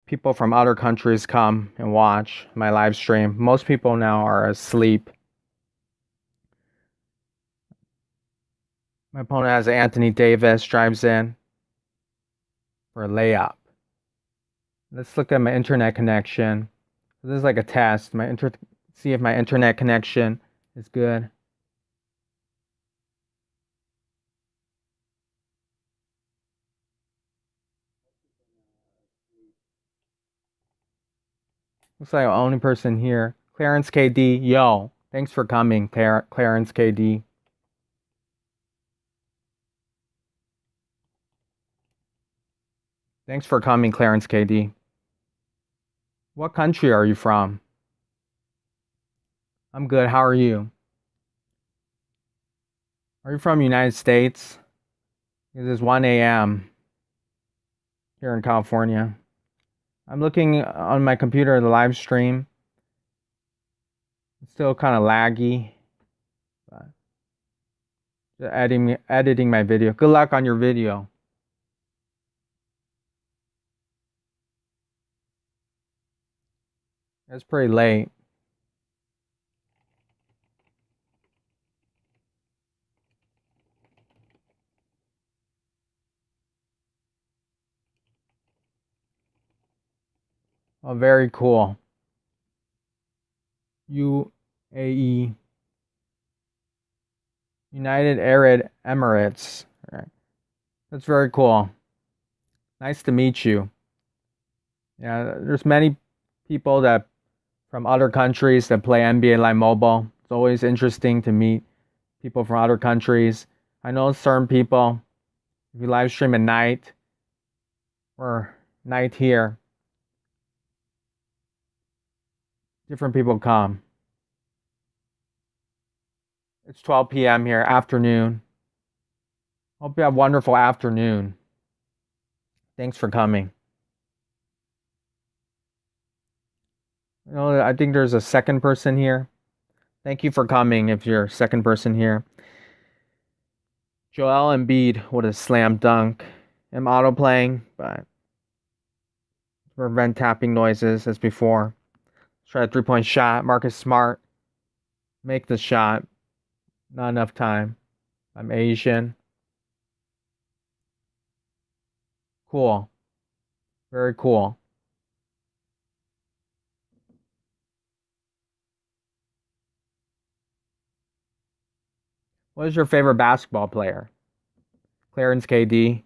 people from other countries come and watch my live stream. Most people now are asleep. My opponent has Anthony Davis, drives in for a layup. Let's look at my internet connection. This is like a test. See if my internet connection is good. Looks like the only person here. Clarence KD, yo. Thanks for coming, Clarence KD. Thanks for coming, Clarence KD. What country are you from? I'm good. How are you? Are you from the United States? It is 1 a.m. here in California. I'm looking on my computer at the live stream. It's still kind of laggy. But just editing my video. Good luck on your video. It's pretty late. Oh, very cool. UAE. United Arab Emirates. All right. That's very cool. Nice to meet you. Yeah, there's many people that from other countries that play NBA Live Mobile. It's always interesting to meet people from other countries. I know certain people, if you live stream at night or night here, different people come. It's 12 p.m. here, afternoon. Hope you have a wonderful afternoon. Thanks for coming. You know, I think there's a second person here. Thank you for coming if you're a second person here. Joel Embiid with a slam dunk. I'm autoplaying, but prevent tapping noises as before. Try a 3-point shot. Marcus Smart. Make the shot. Not enough time. I'm Asian. Cool. Very cool. What is your favorite basketball player? Clarence KD.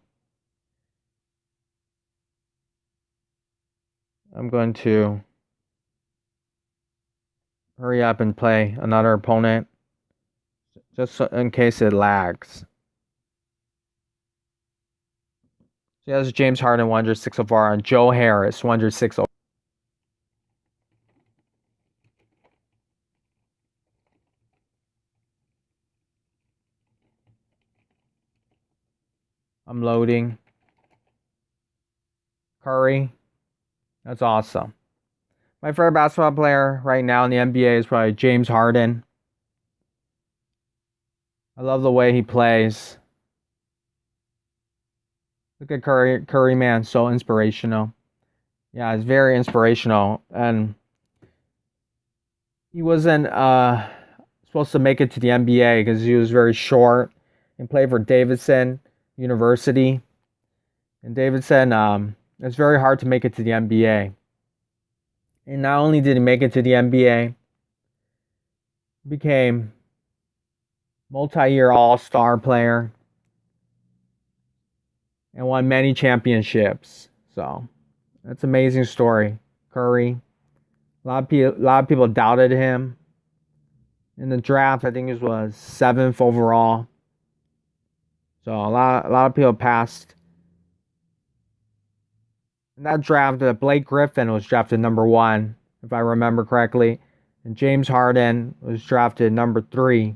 I'm going to hurry up and play another opponent just in case it lags. So that's James Harden, 106 overall, and Joe Harris, 106 overall. I'm loading. Curry. That's awesome. My favorite basketball player right now in the NBA is probably James Harden. I love the way he plays. Look at Curry, man, so inspirational. Yeah, it's very inspirational. And he wasn't supposed to make it to the NBA because he was very short and played for Davidson University. And Davidson, it's very hard to make it to the NBA. And not only did he make it to the NBA, he became multi-year all-star player and won many championships. So that's an amazing story. Curry. A lot of people doubted him. In the draft, I think it was 7th overall. So a lot of people passed. In that draft, Blake Griffin was drafted number 1, if I remember correctly. And James Harden was drafted number 3.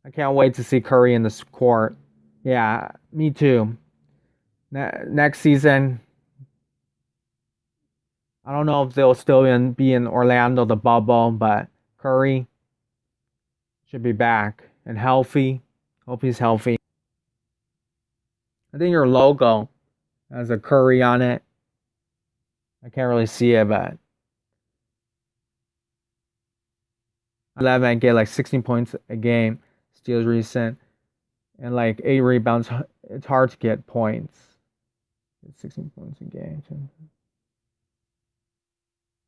I can't wait to see Curry in this court. Yeah, me too. Next season, I don't know if they'll still be in Orlando, the bubble, but Curry should be back and healthy. Hope he's healthy. I think your logo has a Curry on it. I can't really see it, but 11, I get like 16 points a game. Steals recent and like 8 rebounds. It's hard to get points. 16 points a game. You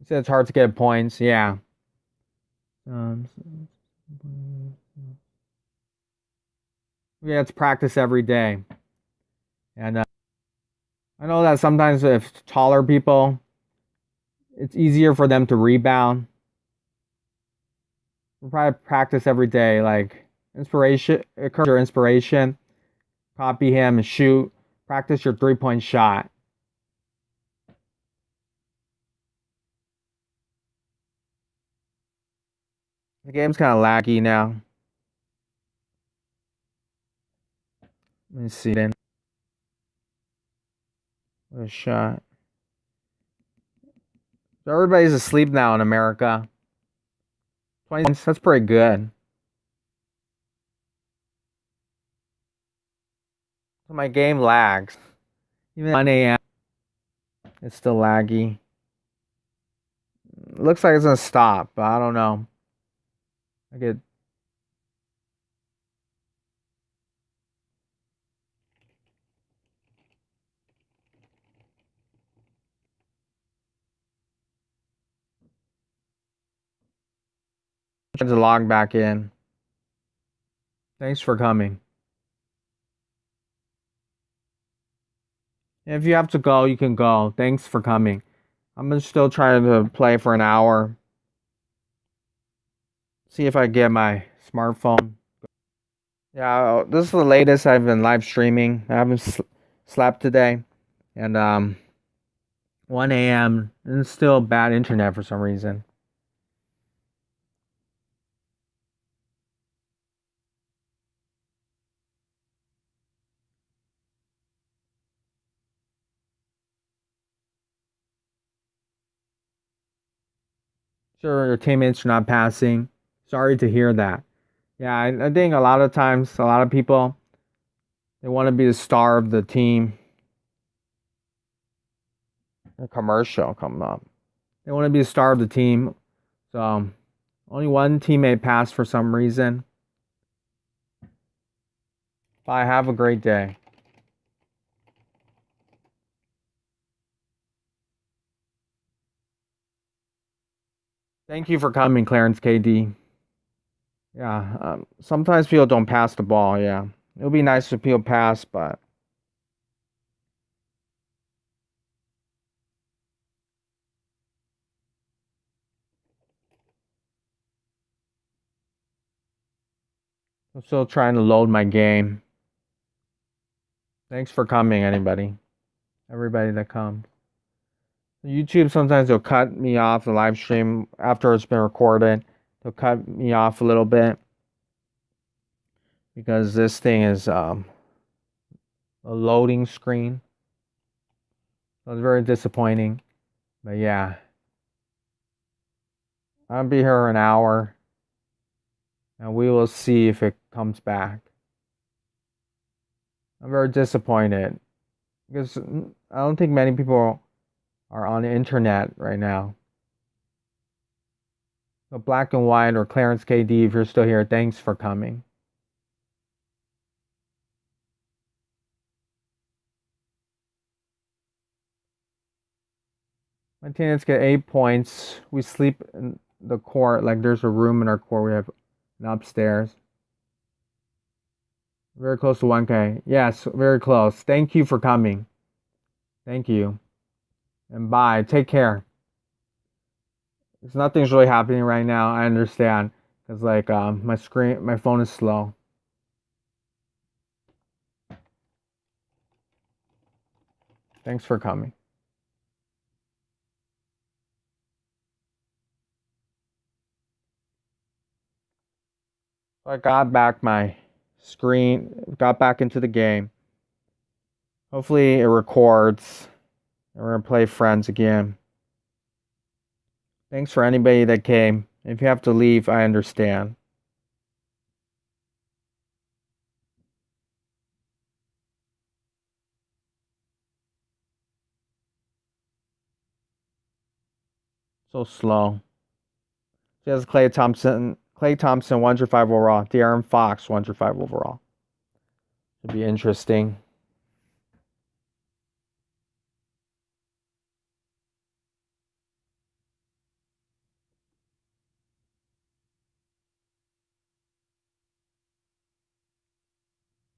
said it's hard to get points. Yeah. We have to practice every day. And I know that sometimes if taller people, it's easier for them to rebound. We'll probably practice every day. Like inspiration, occurs your inspiration. Copy him and shoot. Practice your 3-point shot. The game's kind of laggy now. Let me see then. What a shot. So everybody's asleep now in America. 20 points, that's pretty good. So my game lags. Even 1 a.m. It's still laggy. Looks like it's gonna stop, but I don't know. I get to log back in. Thanks for coming. If you have to go, you can go. Thanks for coming. I'm gonna still try to play for an hour. See if I get my smartphone. Yeah, this is the latest I've been live streaming. I haven't slept today, and 1 a.m. and it's still bad internet for some reason. Sure, your teammates are not passing. Sorry to hear that. Yeah, I think a lot of times, a lot of people, they want to be the star of the team. A commercial coming up. They want to be the star of the team. So only one teammate passed for some reason. Bye. Have a great day. Thank you for coming, Clarence KD. Yeah, sometimes people don't pass the ball. Yeah, it would be nice if people pass, but I'm still trying to load my game. Thanks for coming, everybody that comes. YouTube sometimes they'll cut me off the live stream after it's been recorded. They'll cut me off a little bit because this thing is a loading screen. So it's very disappointing. But yeah, I'll be here an hour and we will see if it comes back. I'm very disappointed because I don't think many people are on the internet right now. So Black and White or Clarence KD, if you're still here, thanks for coming. My teammates get 8 points. We sleep in the court, like there's a room in our court. We have an upstairs. Very close to 1K. Yes, very close. Thank you for coming. Thank you. And bye. Take care. Because nothing's really happening right now. I understand. Because like my phone is slow. Thanks for coming. I got back my screen, got back into the game. Hopefully it records. And we're gonna play friends again. Thanks for anybody that came. If you have to leave, I understand. So slow. She has Klay Thompson, 105 overall. De'Aaron Fox, 105 overall. Should be interesting.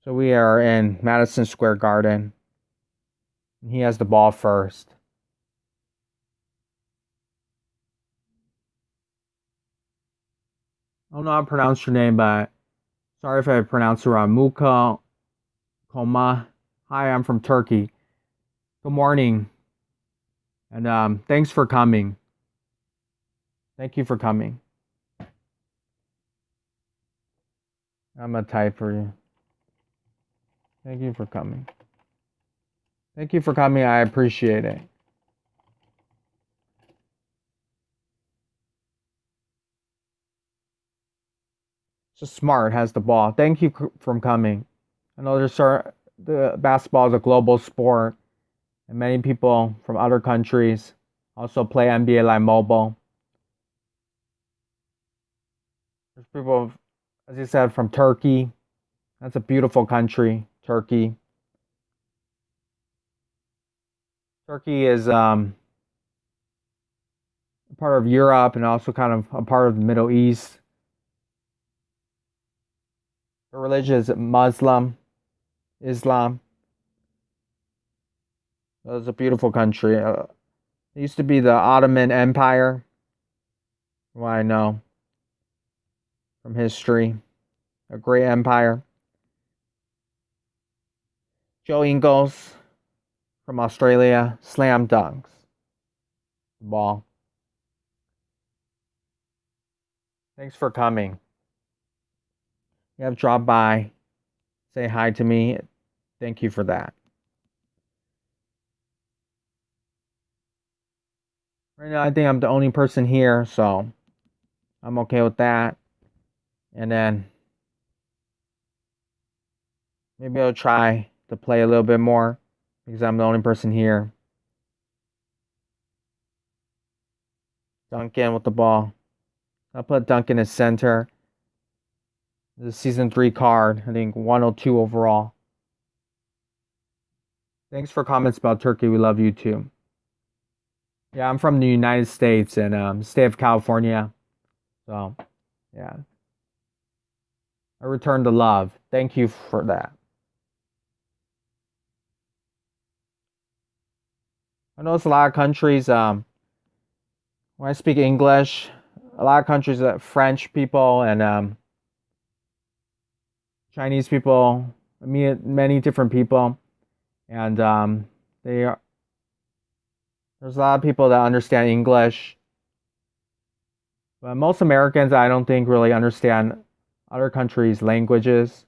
So we are in Madison Square Garden. He has the ball first. I don't know how to pronounce your name, but sorry if I pronounce it wrong. Muka Koma. Hi, I'm from Turkey. Good morning. And thanks for coming. Thank you for coming. I'm going to type for you. Thank you for coming. Thank you for coming. I appreciate it. So Smart has the ball. Thank you for coming. I know the basketball is a global sport, and many people from other countries also play NBA Live Mobile. There's people, as you said, from Turkey. That's a beautiful country, Turkey. Turkey is a part of Europe and also kind of a part of the Middle East. The religion is Islam. It's a beautiful country. It used to be the Ottoman Empire, what I know from history. A great empire. Joe Ingles from Australia, slam dunks. Ball. Thanks for coming. You have dropped by. Say hi to me. Thank you for that. Right now, I think I'm the only person here, so I'm okay with that. And then maybe I'll try to play a little bit more because I'm the only person here. Duncan with the ball. I'll put Duncan as center. The season 3 card, I think 102 overall. Thanks for comments about Turkey. We love you too. Yeah, I'm from the United States and state of California. So, yeah. I return the love. Thank you for that. I notice a lot of countries, when I speak English, a lot of countries, French people and Chinese people, many different people, and there's a lot of people that understand English, but most Americans, I don't think, really understand other countries' languages.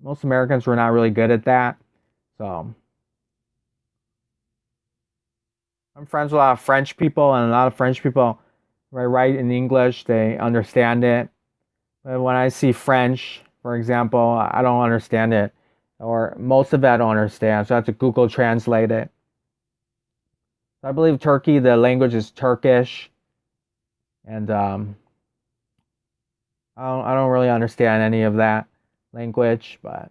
Most Americans were not really good at that, so I'm friends with a lot of French people, and a lot of French people, when I write in English, they understand it. But when I see French, for example, I don't understand it. Or most of it I don't understand, so I have to Google translate it. I believe Turkey, the language is Turkish. And I don't really understand any of that language, but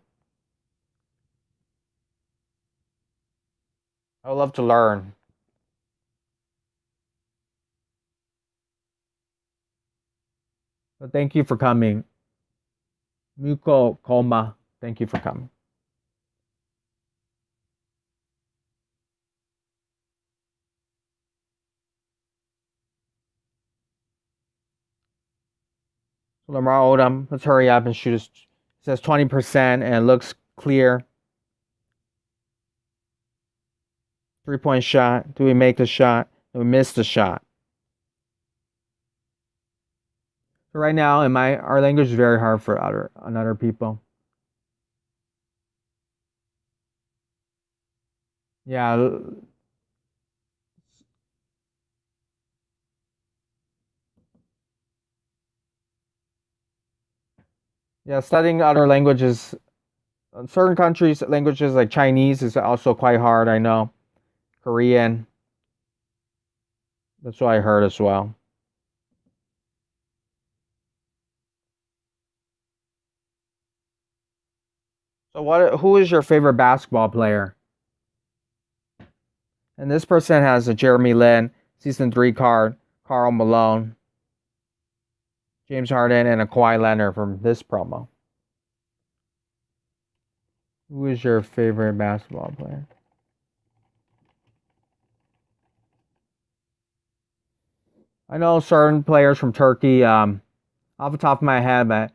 I would love to learn. But thank you for coming. Muko Koma, thank you for coming. So Lamar Odom, let's hurry up and shoot. It says 20% and it looks clear. 3-point shot. Do we make the shot? Do we miss the shot? So right now, our language is very hard for other people. Yeah. Yeah, studying other languages, certain countries' languages like Chinese is also quite hard, I know. Korean. That's what I heard as well. So who is your favorite basketball player? And this person has a Jeremy Lin, Season 3 card, Karl Malone, James Harden, and a Kawhi Leonard from this promo. Who is your favorite basketball player? I know certain players from Turkey, off the top of my head, but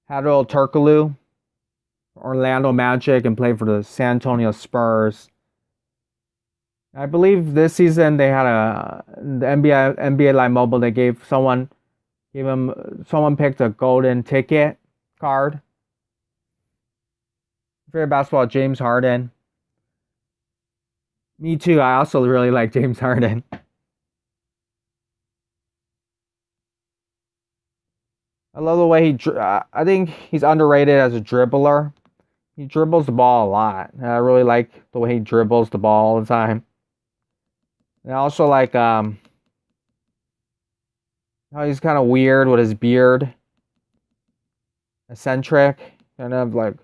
Hadril Turkoglu, Orlando Magic, and played for the San Antonio Spurs. I believe this season they had the NBA Live Mobile. They someone picked a golden ticket card. Favorite basketball, James Harden. Me too. I also really like James Harden. I love the way I think he's underrated as a dribbler. He dribbles the ball a lot. I really like the way he dribbles the ball all the time. And I also like how he's kind of weird with his beard. Eccentric. Kind of like.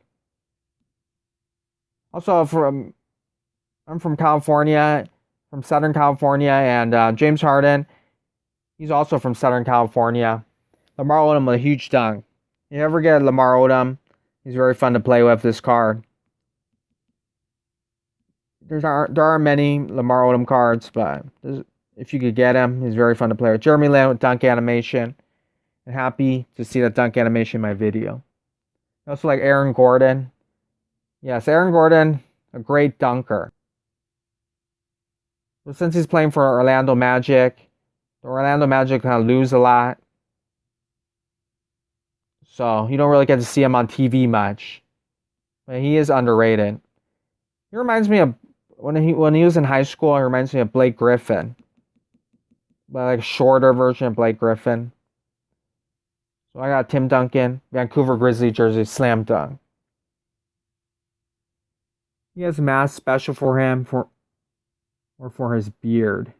Also I'm from California, from Southern California, and James Harden, he's also from Southern California. Lamar Odom with a huge dunk. You ever get Lamar Odom? He's very fun to play with this card. There aren't many Lamar Odom cards, but if you could get him, he's very fun to play with. Jeremy Lin with dunk animation. And happy to see that dunk animation in my video. I also like Aaron Gordon. Yes, Aaron Gordon, a great dunker. But since he's playing for Orlando Magic, the Orlando Magic kind of lose a lot. So you don't really get to see him on TV much. But he is underrated. He reminds me of when he was in high school, he reminds me of Blake Griffin. But like a shorter version of Blake Griffin. So I got Tim Duncan, Vancouver Grizzlies jersey, slam dunk. He has a mask special for him for his beard.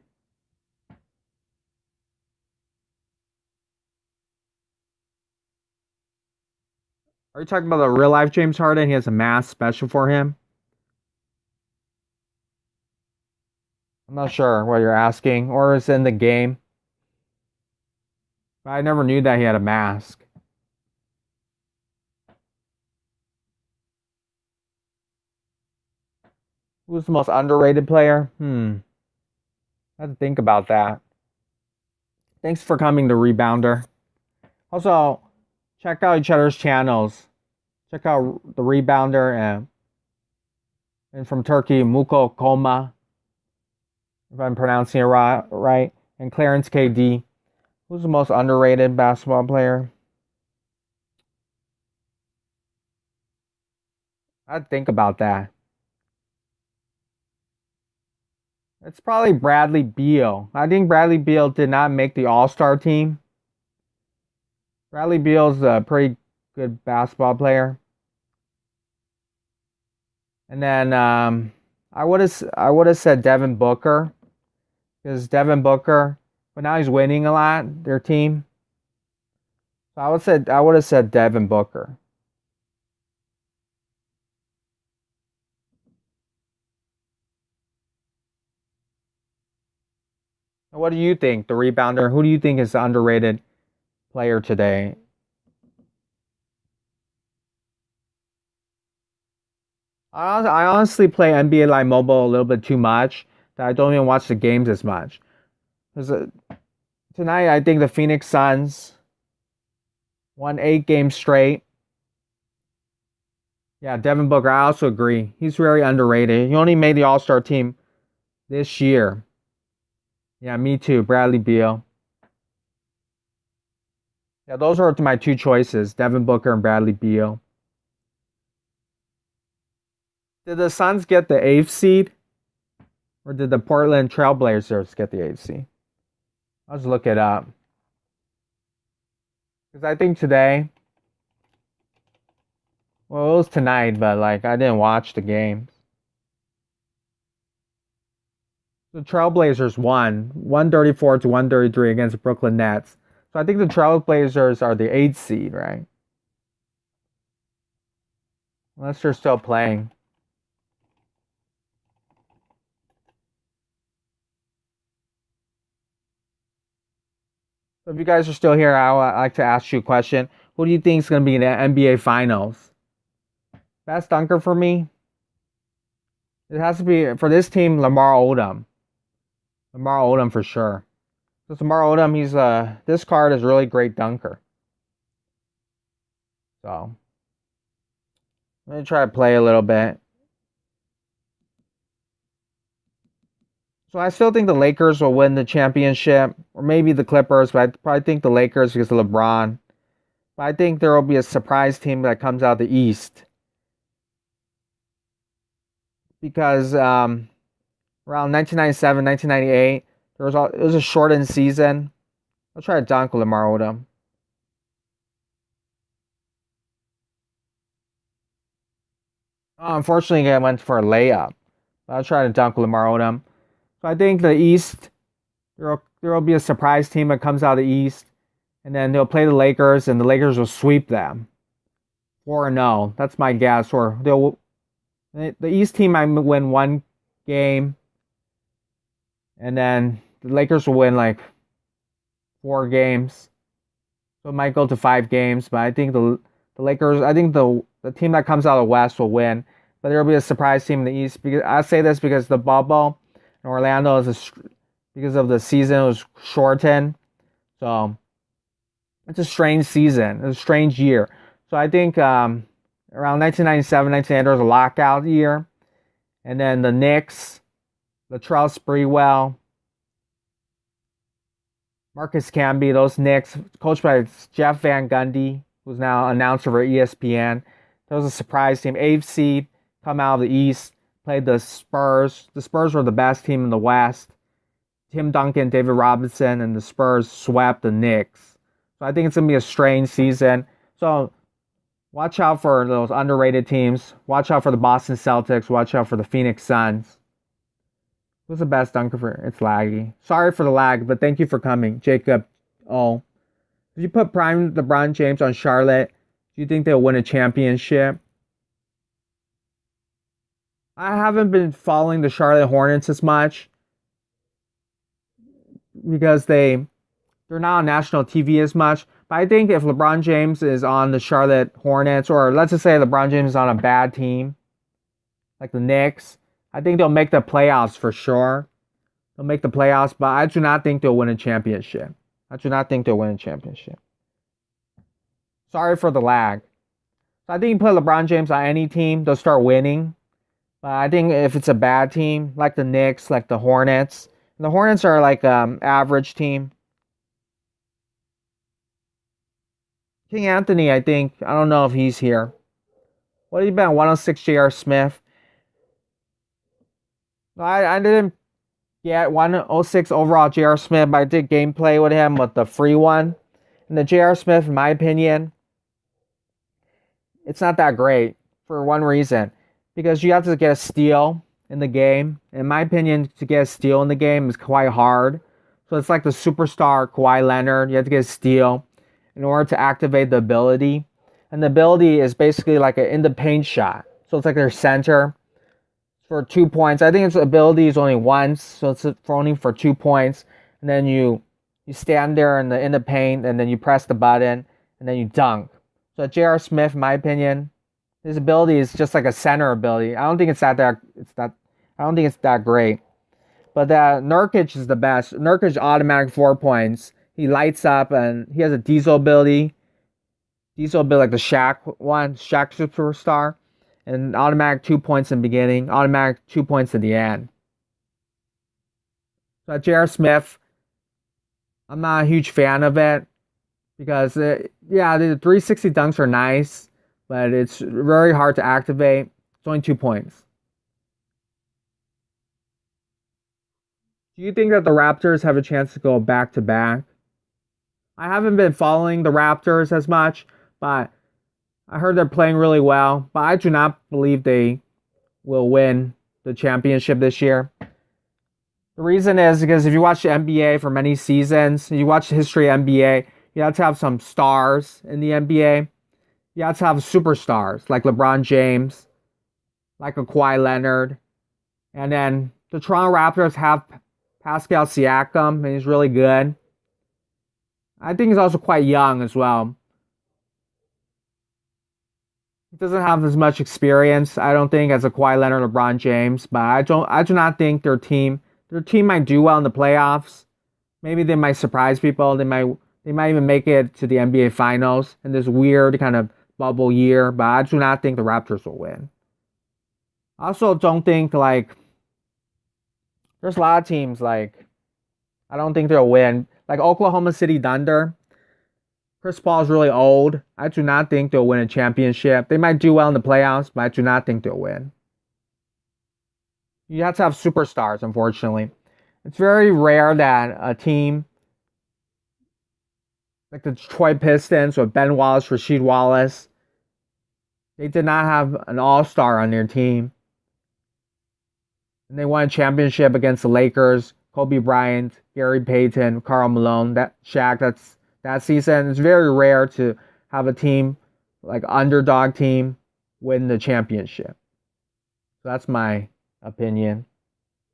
Are you talking about the real life James Harden? He has a mask special for him. I'm not sure what you're asking, or it's in the game. But I never knew that he had a mask. Who's the most underrated player? I have to think about that. Thanks for coming to Rebounder. Also, check out each other's channels. Check out the Rebounder and from Turkey, Muko Koma, if I'm pronouncing it right, and Clarence KD. Who's the most underrated basketball player? I'd think about that. It's probably Bradley Beal. I think Bradley Beal did not make the All-Star team. Bradley Beal's a pretty good basketball player. And then I would have said Devin Booker, because Devin Booker, but now he's winning a lot, their team. So I would have said Devin Booker. What do you think, the rebounder? Who do you think is the underrated player today? I honestly play NBA Live Mobile a little bit too much, that I don't even watch the games as much. Because tonight, I think the Phoenix Suns won 8 games straight. Yeah, Devin Booker, I also agree. He's very underrated. He only made the All-Star team this year. Yeah, me too. Bradley Beal. Yeah, those are my 2 choices, Devin Booker and Bradley Beal. Did the Suns get the 8th seed? Or did the Portland Trailblazers get the 8th seed? Let's look it up. Because I think today, well, it was tonight, but like I didn't watch the games. The Trailblazers won 134 to 133 against the Brooklyn Nets. So I think the Trailblazers are the 8th seed, right? Unless they're still playing. So if you guys are still here, I would like to ask you a question. Who do you think is going to be in the NBA Finals? Best dunker for me? It has to be, for this team, Lamar Odom. Lamar Odom for sure. Because Lamar Odom, this card is a really great dunker. So, let me try to play a little bit. So I still think the Lakers will win the championship, or maybe the Clippers, but I probably think the Lakers because of LeBron. But I think there will be a surprise team that comes out of the East. Because around 1997, 1998, it was a shortened season. I'll try to dunk Lamar Odom. Unfortunately, I went for a layup. But I'll try to dunk Lamar Odom. So I think the East, there will be a surprise team that comes out of the East. And then they'll play the Lakers, and the Lakers will sweep them. 4-0. That's my guess. Or the East team might win one game. And then the Lakers will win like 4 games. So it might go to 5 games. But I think the Lakers, I think the team that comes out of the West will win. But there will be a surprise team in the East. Because I say this because the bubble in Orlando because of the season was shortened. So it's a strange season. It's a strange year. So I think around 1997, 1998, there was a lockout year. And then the Knicks, Latrell Sprewell, Marcus Camby, those Knicks, coached by Jeff Van Gundy, who's now announcer for ESPN. That was a surprise team. 8th seed, come out of the East, played the Spurs. The Spurs were the best team in the West. Tim Duncan, David Robinson, and the Spurs swept the Knicks. So I think it's going to be a strange season. So watch out for those underrated teams. Watch out for the Boston Celtics. Watch out for the Phoenix Suns. Who's the best dunker for? It's laggy. Sorry for the lag, but thank you for coming. Jacob O. If you put prime LeBron James on Charlotte, do you think they'll win a championship? I haven't been following the Charlotte Hornets as much because they're not on national TV as much. But I think if LeBron James is on the Charlotte Hornets, or let's just say LeBron James is on a bad team, like the Knicks, I think they'll make the playoffs for sure. They'll make the playoffs, but I do not think they'll win a championship. Sorry for the lag. So I think you put LeBron James on any team, they'll start winning. But I think if it's a bad team, like the Knicks, like the Hornets, and the Hornets are like average team. King Anthony, I don't know if he's here. What have you been? 106 J.R. Smith. I didn't get 106 overall J.R. Smith, but I did gameplay with him with the free one. And the J.R. Smith, in my opinion, it's not that great for one reason. Because you have to get a steal in the game. In my opinion, to get a steal in the game is quite hard. So it's like the superstar Kawhi Leonard. You have to get a steal in order to activate the ability. And the ability is basically like an in the paint shot. So it's like their center for 2 points. I think its ability is only once, so it's only for 2 points. And then you stand there in the paint, and then you press the button, and then you dunk. So J.R. Smith, in my opinion, his ability is just like a center ability. I don't think it's that great. But Nurkic is the best. Nurkic automatic 4 points. He lights up, and he has a diesel ability. Diesel ability like the Shaq superstar. And automatic 2 points in the beginning. Automatic 2 points at the end. So J.R. Smith, I'm not a huge fan of it. Because, the 360 dunks are nice. But it's very hard to activate. It's only 2 points. Do you think that the Raptors have a chance to go back-to-back? I haven't been following the Raptors as much, but I heard they're playing really well. But I do not believe they will win the championship this year. The reason is because if you watch the NBA for many seasons, you watch the history of NBA, you have to have some stars in the NBA. You have to have superstars like LeBron James, like a Kawhi Leonard. And then the Toronto Raptors have Pascal Siakam, and he's really good. I think he's also quite young as well. He doesn't have as much experience, I don't think, as a Kawhi Leonard or LeBron James, but I do not think their team might do well in the playoffs. Maybe they might surprise people. They might even make it to the NBA Finals in this weird kind of bubble year, but I do not think the Raptors will win. I also don't think there's a lot of teams I don't think they'll win. Like Oklahoma City Thunder. Chris Paul is really old. I do not think they'll win a championship. They might do well in the playoffs, but I do not think they'll win. You have to have superstars, unfortunately. It's very rare that a team like the Detroit Pistons with Ben Wallace, Rasheed Wallace, they did not have an all-star on their team. And they won a championship against the Lakers, Kobe Bryant, Gary Payton, Karl Malone, that season. It's very rare to have a team, like underdog team, win the championship. So that's my opinion.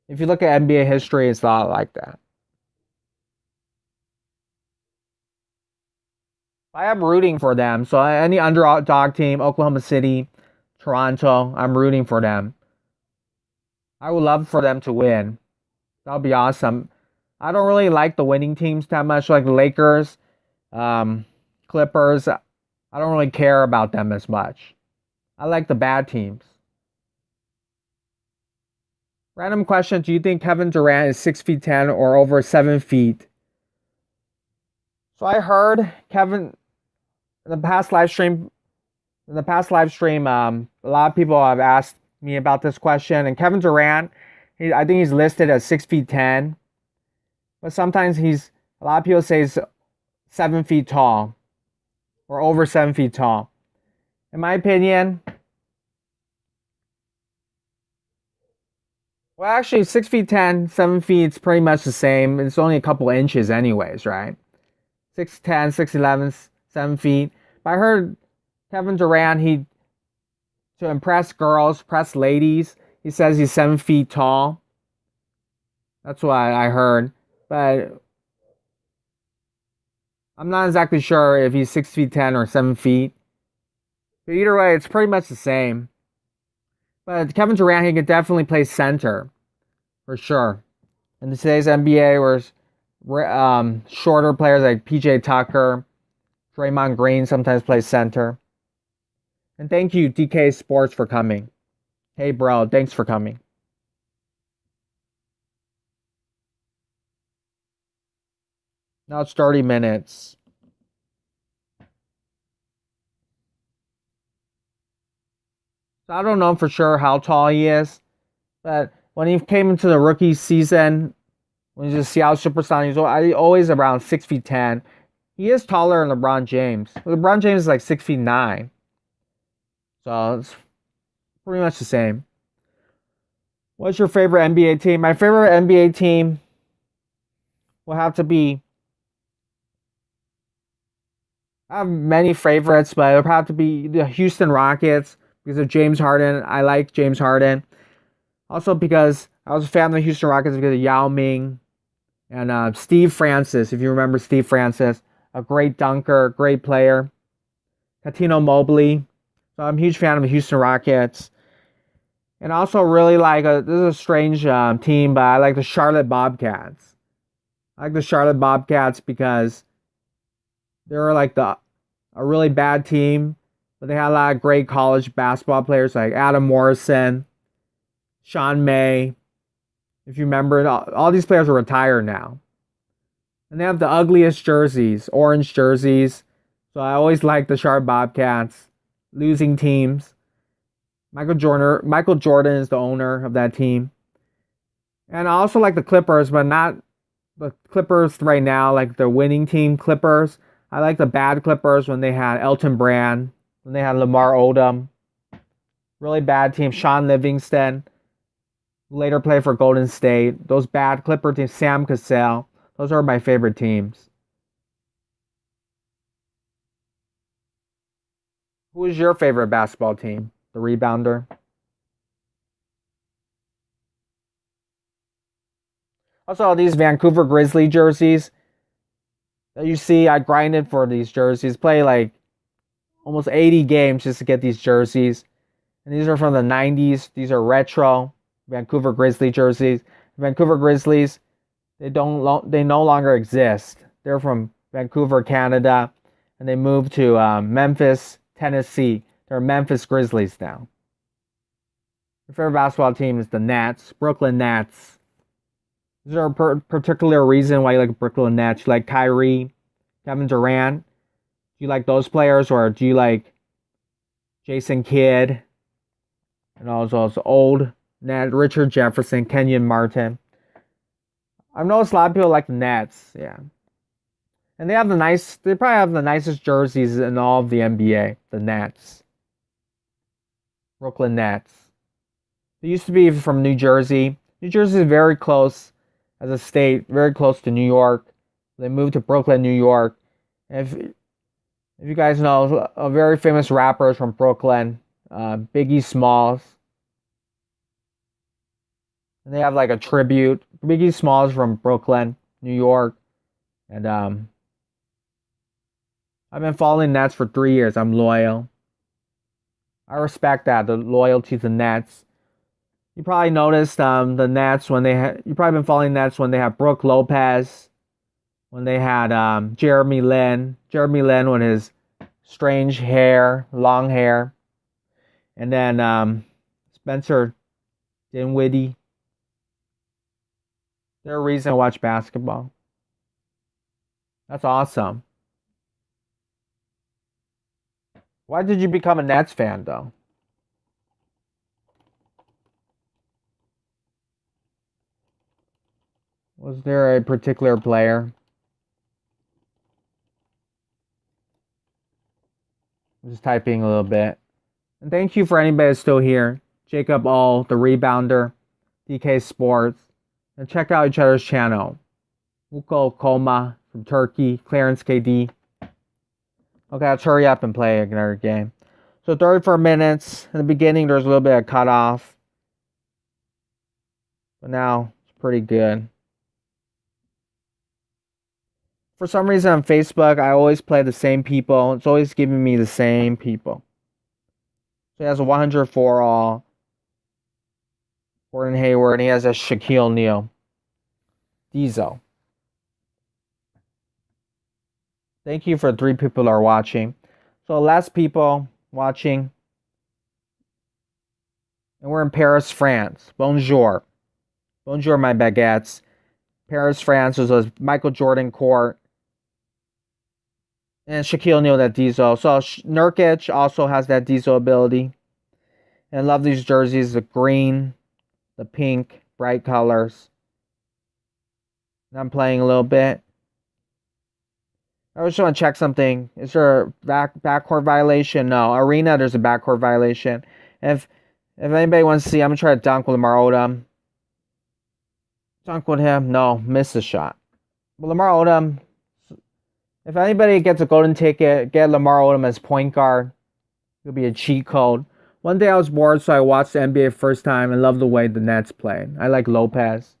If you look at NBA history, it's a lot like that. I am rooting for them. So any underdog team, Oklahoma City, Toronto, I'm rooting for them. I would love for them to win. That'll be awesome. I don't really like the winning teams that much, like the Lakers, Clippers. I don't really care about them as much. I like the bad teams. Random question. Do you think Kevin Durant is 6'10" or over 7 feet? So I heard Kevin in the past live stream, a lot of people have asked me about this question. And Kevin Durant, I think he's listed as 6'10", but sometimes a lot of people say he's 7 feet tall or over 7 feet tall. In my opinion, well, actually, 6'10", 7 feet is pretty much the same. It's only a couple inches anyways, right? 6'10", 6'11", 7 feet. But I heard Kevin Durant, to impress girls, impress ladies, he says he's 7 feet tall. That's what I heard. But I'm not exactly sure if he's 6'10" or 7 feet. But either way, it's pretty much the same. But Kevin Durant, he can definitely play center, for sure. In today's NBA, where shorter players like PJ Tucker, Draymond Green sometimes play center. And thank you, DK Sports, for coming. Hey, bro, thanks for coming. Now it's 30 minutes. So I don't know for sure how tall he is, but when he came into the rookie season, when he's a Seattle Superstar, he's always around 6'10". He is taller than LeBron James. LeBron James is like 6'9". So it's pretty much the same. What's your favorite NBA team? My favorite NBA team will have to be... I have many favorites, but it'll have to be the Houston Rockets because of James Harden. I like James Harden. Also because I was a fan of the Houston Rockets because of Yao Ming and Steve Francis, if you remember Steve Francis. A great dunker, great player. Cuttino Mobley. So I'm a huge fan of the Houston Rockets. And I also really like, this is a strange team, but I like the Charlotte Bobcats. I like the Charlotte Bobcats because they're like a really bad team, but they had a lot of great college basketball players like Adam Morrison, Sean May. If you remember, all these players are retired now. And they have the ugliest jerseys, orange jerseys. So I always like the Charlotte Bobcats. Losing teams. Michael Jordan is the owner of that team. And I also like the Clippers, but not the Clippers right now, like the winning team Clippers. I like the bad Clippers when they had Elton Brand, when they had Lamar Odom. Really bad team. Sean Livingston. who later played for Golden State. Those bad Clipper teams, Sam Cassell. Those are my favorite teams. Who is your favorite basketball team? The rebounder? Also, these Vancouver Grizzly jerseys that you see, I grinded for these jerseys. Play like almost 80 games just to get these jerseys. And these are from the 90s. These are retro Vancouver Grizzly jerseys. Vancouver Grizzlies, they no longer exist. They're from Vancouver, Canada, and they moved to Memphis, Tennessee. They're Memphis Grizzlies now. My favorite basketball team is the Nets, Brooklyn Nets. Is there a particular reason why you like Brooklyn Nets? You like Kyrie, Kevin Durant? Do you like those players, or do you like Jason Kidd and also old Net, Richard Jefferson, Kenyon Martin? I've noticed a lot of people like the Nets, yeah. And they probably have the nicest jerseys in all of the NBA, the Nets. Brooklyn Nets. They used to be from New Jersey. New Jersey is very close as a state, very close to New York. They moved to Brooklyn, New York. And if you guys know, a very famous rapper is from Brooklyn, Biggie Smalls. And they have like a tribute. Biggie Smalls from Brooklyn, New York. And I've been following Nets for 3 years. I'm loyal. I respect that, the loyalty to the Nets. You probably noticed the Nets when you probably been following Nets when they had Brooke Lopez, when they had Jeremy Lin with his strange hair, long hair, and then Spencer Dinwiddie. They're a reason to watch basketball. That's awesome. Why did you become a Nets fan, though? Was there a particular player? I'm just typing a little bit. And thank you for anybody that's still here. Jacob All, the rebounder, DK Sports. And check out each other's channel. Uko Koma from Turkey, Clarence KD. Okay, let's hurry up and play another game. So 34 minutes. In the beginning, there's a little bit of cutoff. But now, it's pretty good. For some reason on Facebook, I always play the same people. It's always giving me the same people. So he has a 104 all. Gordon Hayward, and he has a Shaquille O'Neal. Diesel. Thank you for 3 people that are watching. So less people watching. And we're in Paris, France. Bonjour. Bonjour, my baguettes. Paris, France is a Michael Jordan court. And Shaquille O'Neal, that Diesel. So Nurkic also has that Diesel ability. And I love these jerseys. The green, the pink, bright colors. And I'm playing a little bit. I just want to check something. Is there a backcourt violation? No. Arena, there's a backcourt violation. If anybody wants to see, I'm going to try to dunk with Lamar Odom. Dunk with him? No. Miss the shot. But Lamar Odom, if anybody gets a golden ticket, get Lamar Odom as point guard. It'll be a cheat code. One day I was bored, so I watched the NBA first time and loved the way the Nets played. I like Lopez.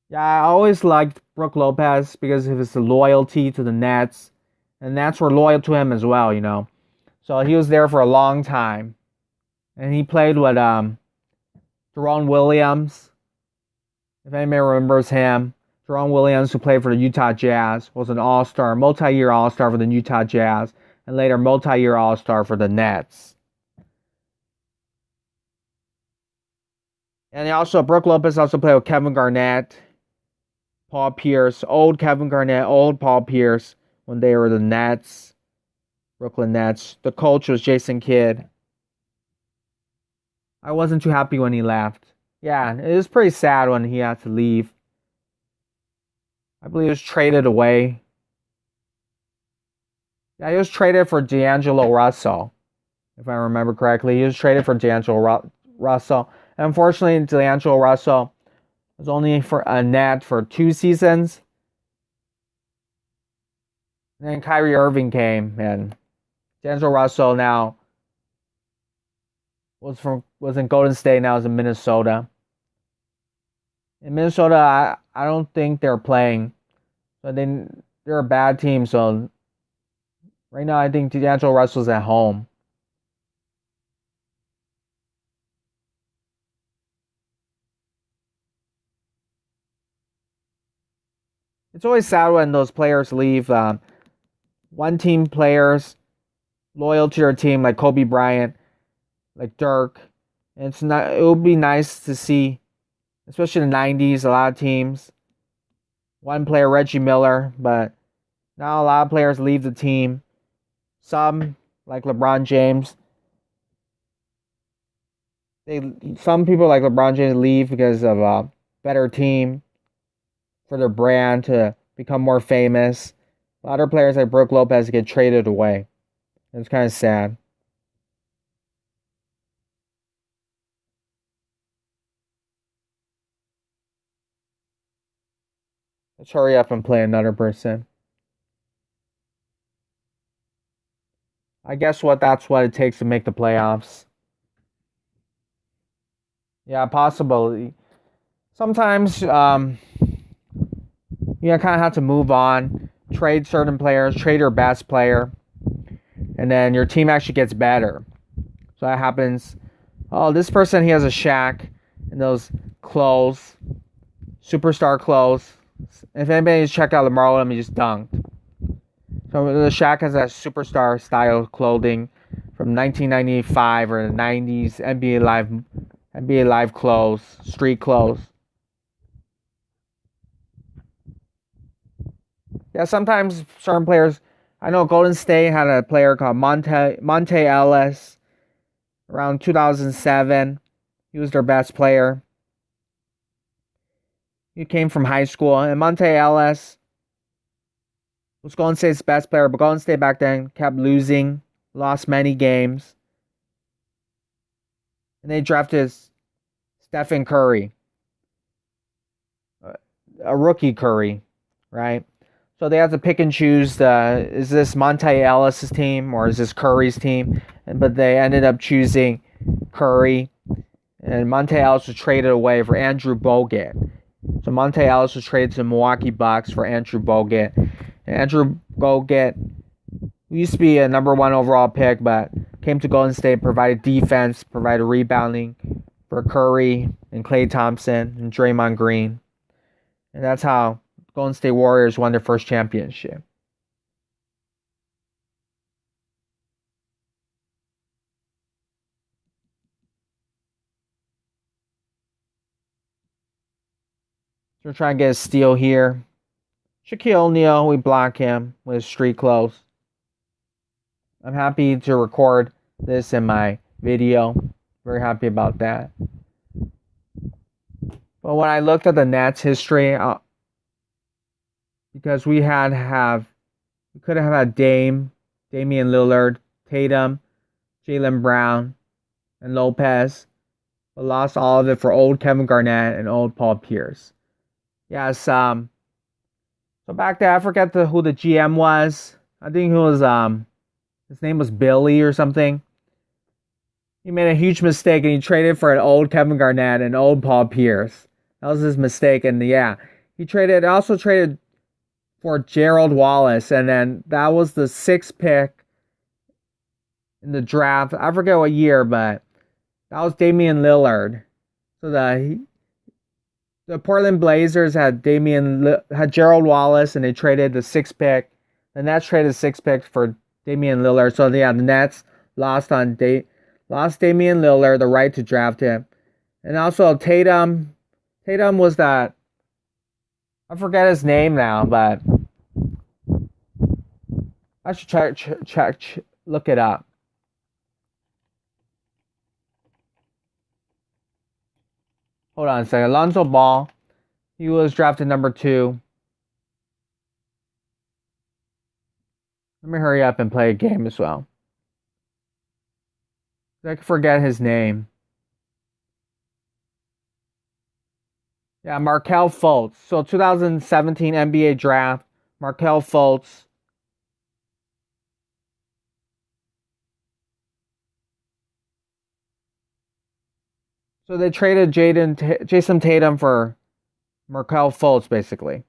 Yeah, I always liked Brooke Lopez because of his loyalty to the Nets. And Nets were loyal to him as well, you know. So he was there for a long time. And he played with Jerome Williams. If anybody remembers him. Jerome Williams, who played for the Utah Jazz, was an all-star, multi-year all-star for the Utah Jazz. And later multi-year all-star for the Nets. And Brooke Lopez also played with Kevin Garnett, Paul Pierce, old Kevin Garnett, old Paul Pierce, when they were the Nets, Brooklyn Nets. The coach was Jason Kidd. I wasn't too happy when he left. Yeah, it was pretty sad when he had to leave. I believe he was traded away. Yeah, he was traded for D'Angelo Russell, if I remember correctly. He was traded for D'Angelo Russell. Unfortunately, D'Angelo Russell was only for a net for 2 seasons. And then Kyrie Irving came, and D'Angelo Russell now was in Golden State, now is in Minnesota. In Minnesota, I don't think they're playing. So they're a bad team. So right now, I think D'Angelo Russell's at home. It's always sad when those players leave. One team players loyal to their team, like Kobe Bryant, like Dirk. And it's not. It would be nice to see, especially in the '90s, a lot of teams. One player, Reggie Miller, but now a lot of players leave the team. Some, like LeBron James, some people like LeBron James leave because of a better team for their brand to become more famous. A lot of players like Brook Lopez get traded away. It's kind of sad. Let's hurry up and play another person. I guess that's what it takes to make the playoffs. Yeah, possibly. Sometimes you kind of have to move on, trade certain players, trade your best player, and then your team actually gets better. So that happens. Oh, this person, he has a Shaq and those clothes, superstar clothes. If anybody's checked out LaMar Odom, he just dunked. So the Shaq has that superstar style clothing from 1995 or the 90s NBA Live clothes, street clothes. Yeah, sometimes certain players. I know Golden State had a player called Monte Ellis around 2007. He was their best player. He came from high school, and Monte Ellis was Golden State's best player, but Golden State back then kept losing, lost many games. And they drafted Stephen Curry, a rookie Curry, right? So they have to pick and choose, is this Monte Ellis' team or is this Curry's team? But they ended up choosing Curry. And Monte Ellis was traded away for Andrew Bogut. So Monte Ellis was traded to the Milwaukee Bucks for Andrew Bogut. And Andrew Bogut, who used to be a number 1 overall pick, but came to Golden State, provided defense, provided rebounding for Curry and Klay Thompson and Draymond Green. And that's how Golden State Warriors won their first championship. So we're trying to get a steal here. Shaquille O'Neal, we block him with his street clothes. I'm happy to record this in my video. Very happy about that. But when I looked at the Nets history, because we could have had Damian Lillard, Tatum, Jaylen Brown, and Lopez, but lost all of it for old Kevin Garnett and old Paul Pierce. Yes, so back there, I forget who the GM was. I think his name was Billy or something. He made a huge mistake and he traded for an old Kevin Garnett and old Paul Pierce. That was his mistake, and yeah, he also traded for Gerald Wallace, and then that was the 6th pick in the draft. I forget what year, but that was Damian Lillard. So the Portland Blazers had Gerald Wallace, and they traded the 6th pick. The Nets traded the 6th pick for Damian Lillard. So yeah, the Nets lost Damian Lillard the right to draft him, and also Tatum. Tatum was that. I forget his name now, but I should look it up. Hold on a second. Lonzo Ball, he was drafted number 2. Let me hurry up and play a game as well. I can forget his name. Yeah, Markelle Fultz. So 2017 NBA draft, Markelle Fultz. So they traded Jason Tatum for Markelle Fultz, basically.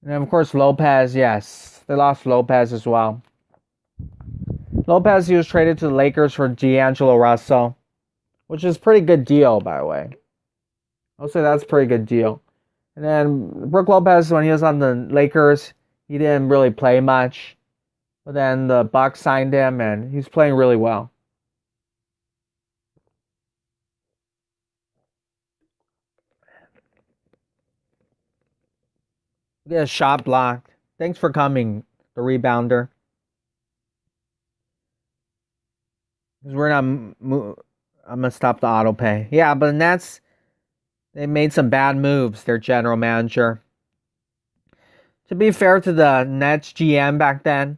And then, of course, Lopez, yes. They lost Lopez as well. Lopez, he was traded to the Lakers for D'Angelo Russell, which is a pretty good deal, by the way. I'll say that's a pretty good deal. And then Brook Lopez, when he was on the Lakers, he didn't really play much. But then the Bucks signed him, and he's playing really well. Get a shot blocked. Thanks for coming, the rebounder. Because we're not. I'm gonna stop the auto pay. Yeah, but the Nets, they made some bad moves. Their general manager. To be fair to the Nets GM back then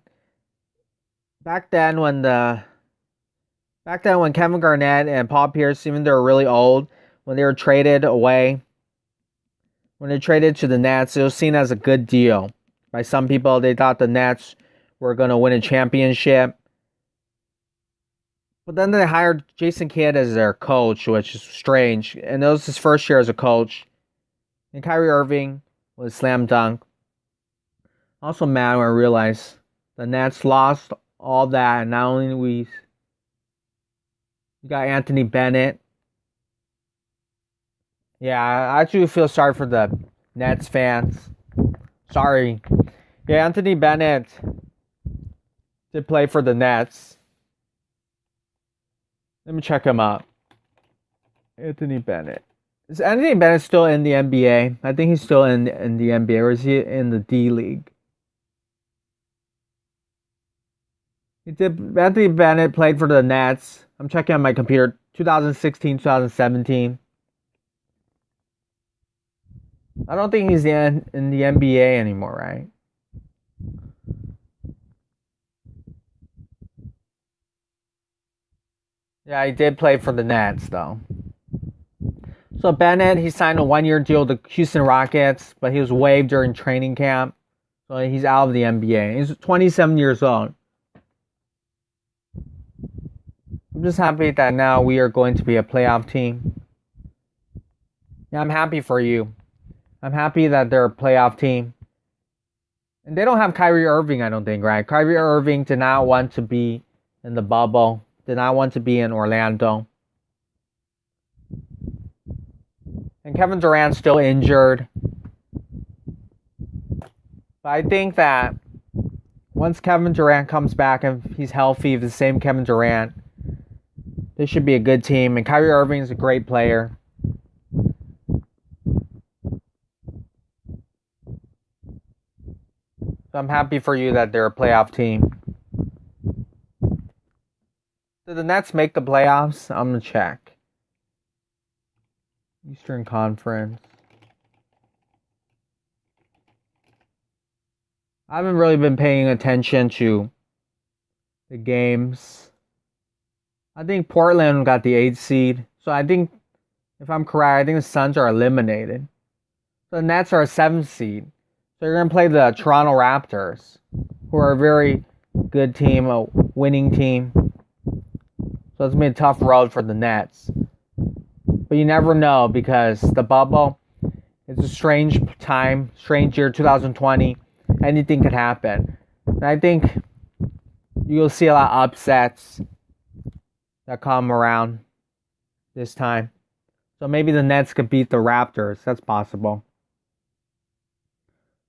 when Kevin Garnett and Paul Pierce, even though they were really old, when they were traded away, when they traded to the Nets, it was seen as a good deal by some people. They thought the Nets were going to win a championship. But then they hired Jason Kidd as their coach, which is strange. And it was his first year as a coach. And Kyrie Irving was slam dunk. Also mad when I realized the Nets lost all that. And not only we got Anthony Bennett. Yeah, I actually feel sorry for the Nets fans. Sorry. Yeah, Anthony Bennett did play for the Nets. Let me check him out. Anthony Bennett. Is Anthony Bennett still in the NBA? I think he's still in the NBA. Or is he in the D League? Anthony Bennett played for the Nets. I'm checking on my computer. 2016, 2017. I don't think he's in the NBA anymore, right? Yeah, he did play for the Nets, though. So Bennett, he signed a one-year deal with the Houston Rockets, but he was waived during training camp. So he's out of the NBA. He's 27 years old. I'm just happy that now we are going to be a playoff team. Yeah, I'm happy for you. I'm happy that they're a playoff team. And they don't have Kyrie Irving, I don't think, right? Kyrie Irving did not want to be in the bubble. Did not want to be in Orlando. And Kevin Durant's still injured. But I think that once Kevin Durant comes back and he's healthy, the same Kevin Durant, this should be a good team. And Kyrie Irving is a great player. So I'm happy for you that they're a playoff team. Did the Nets make the playoffs? I'm going to check. Eastern Conference. I haven't really been paying attention to the games. I think Portland got the 8th seed. So I think, if I'm correct, I think the Suns are eliminated. So the Nets are a 7th seed. So you're going to play the Toronto Raptors, who are a very good team, a winning team. So it's going to be a tough road for the Nets. But you never know, because the bubble, it's a strange time, strange year, 2020. Anything could happen. And I think you'll see a lot of upsets that come around this time. So maybe the Nets could beat the Raptors. That's possible.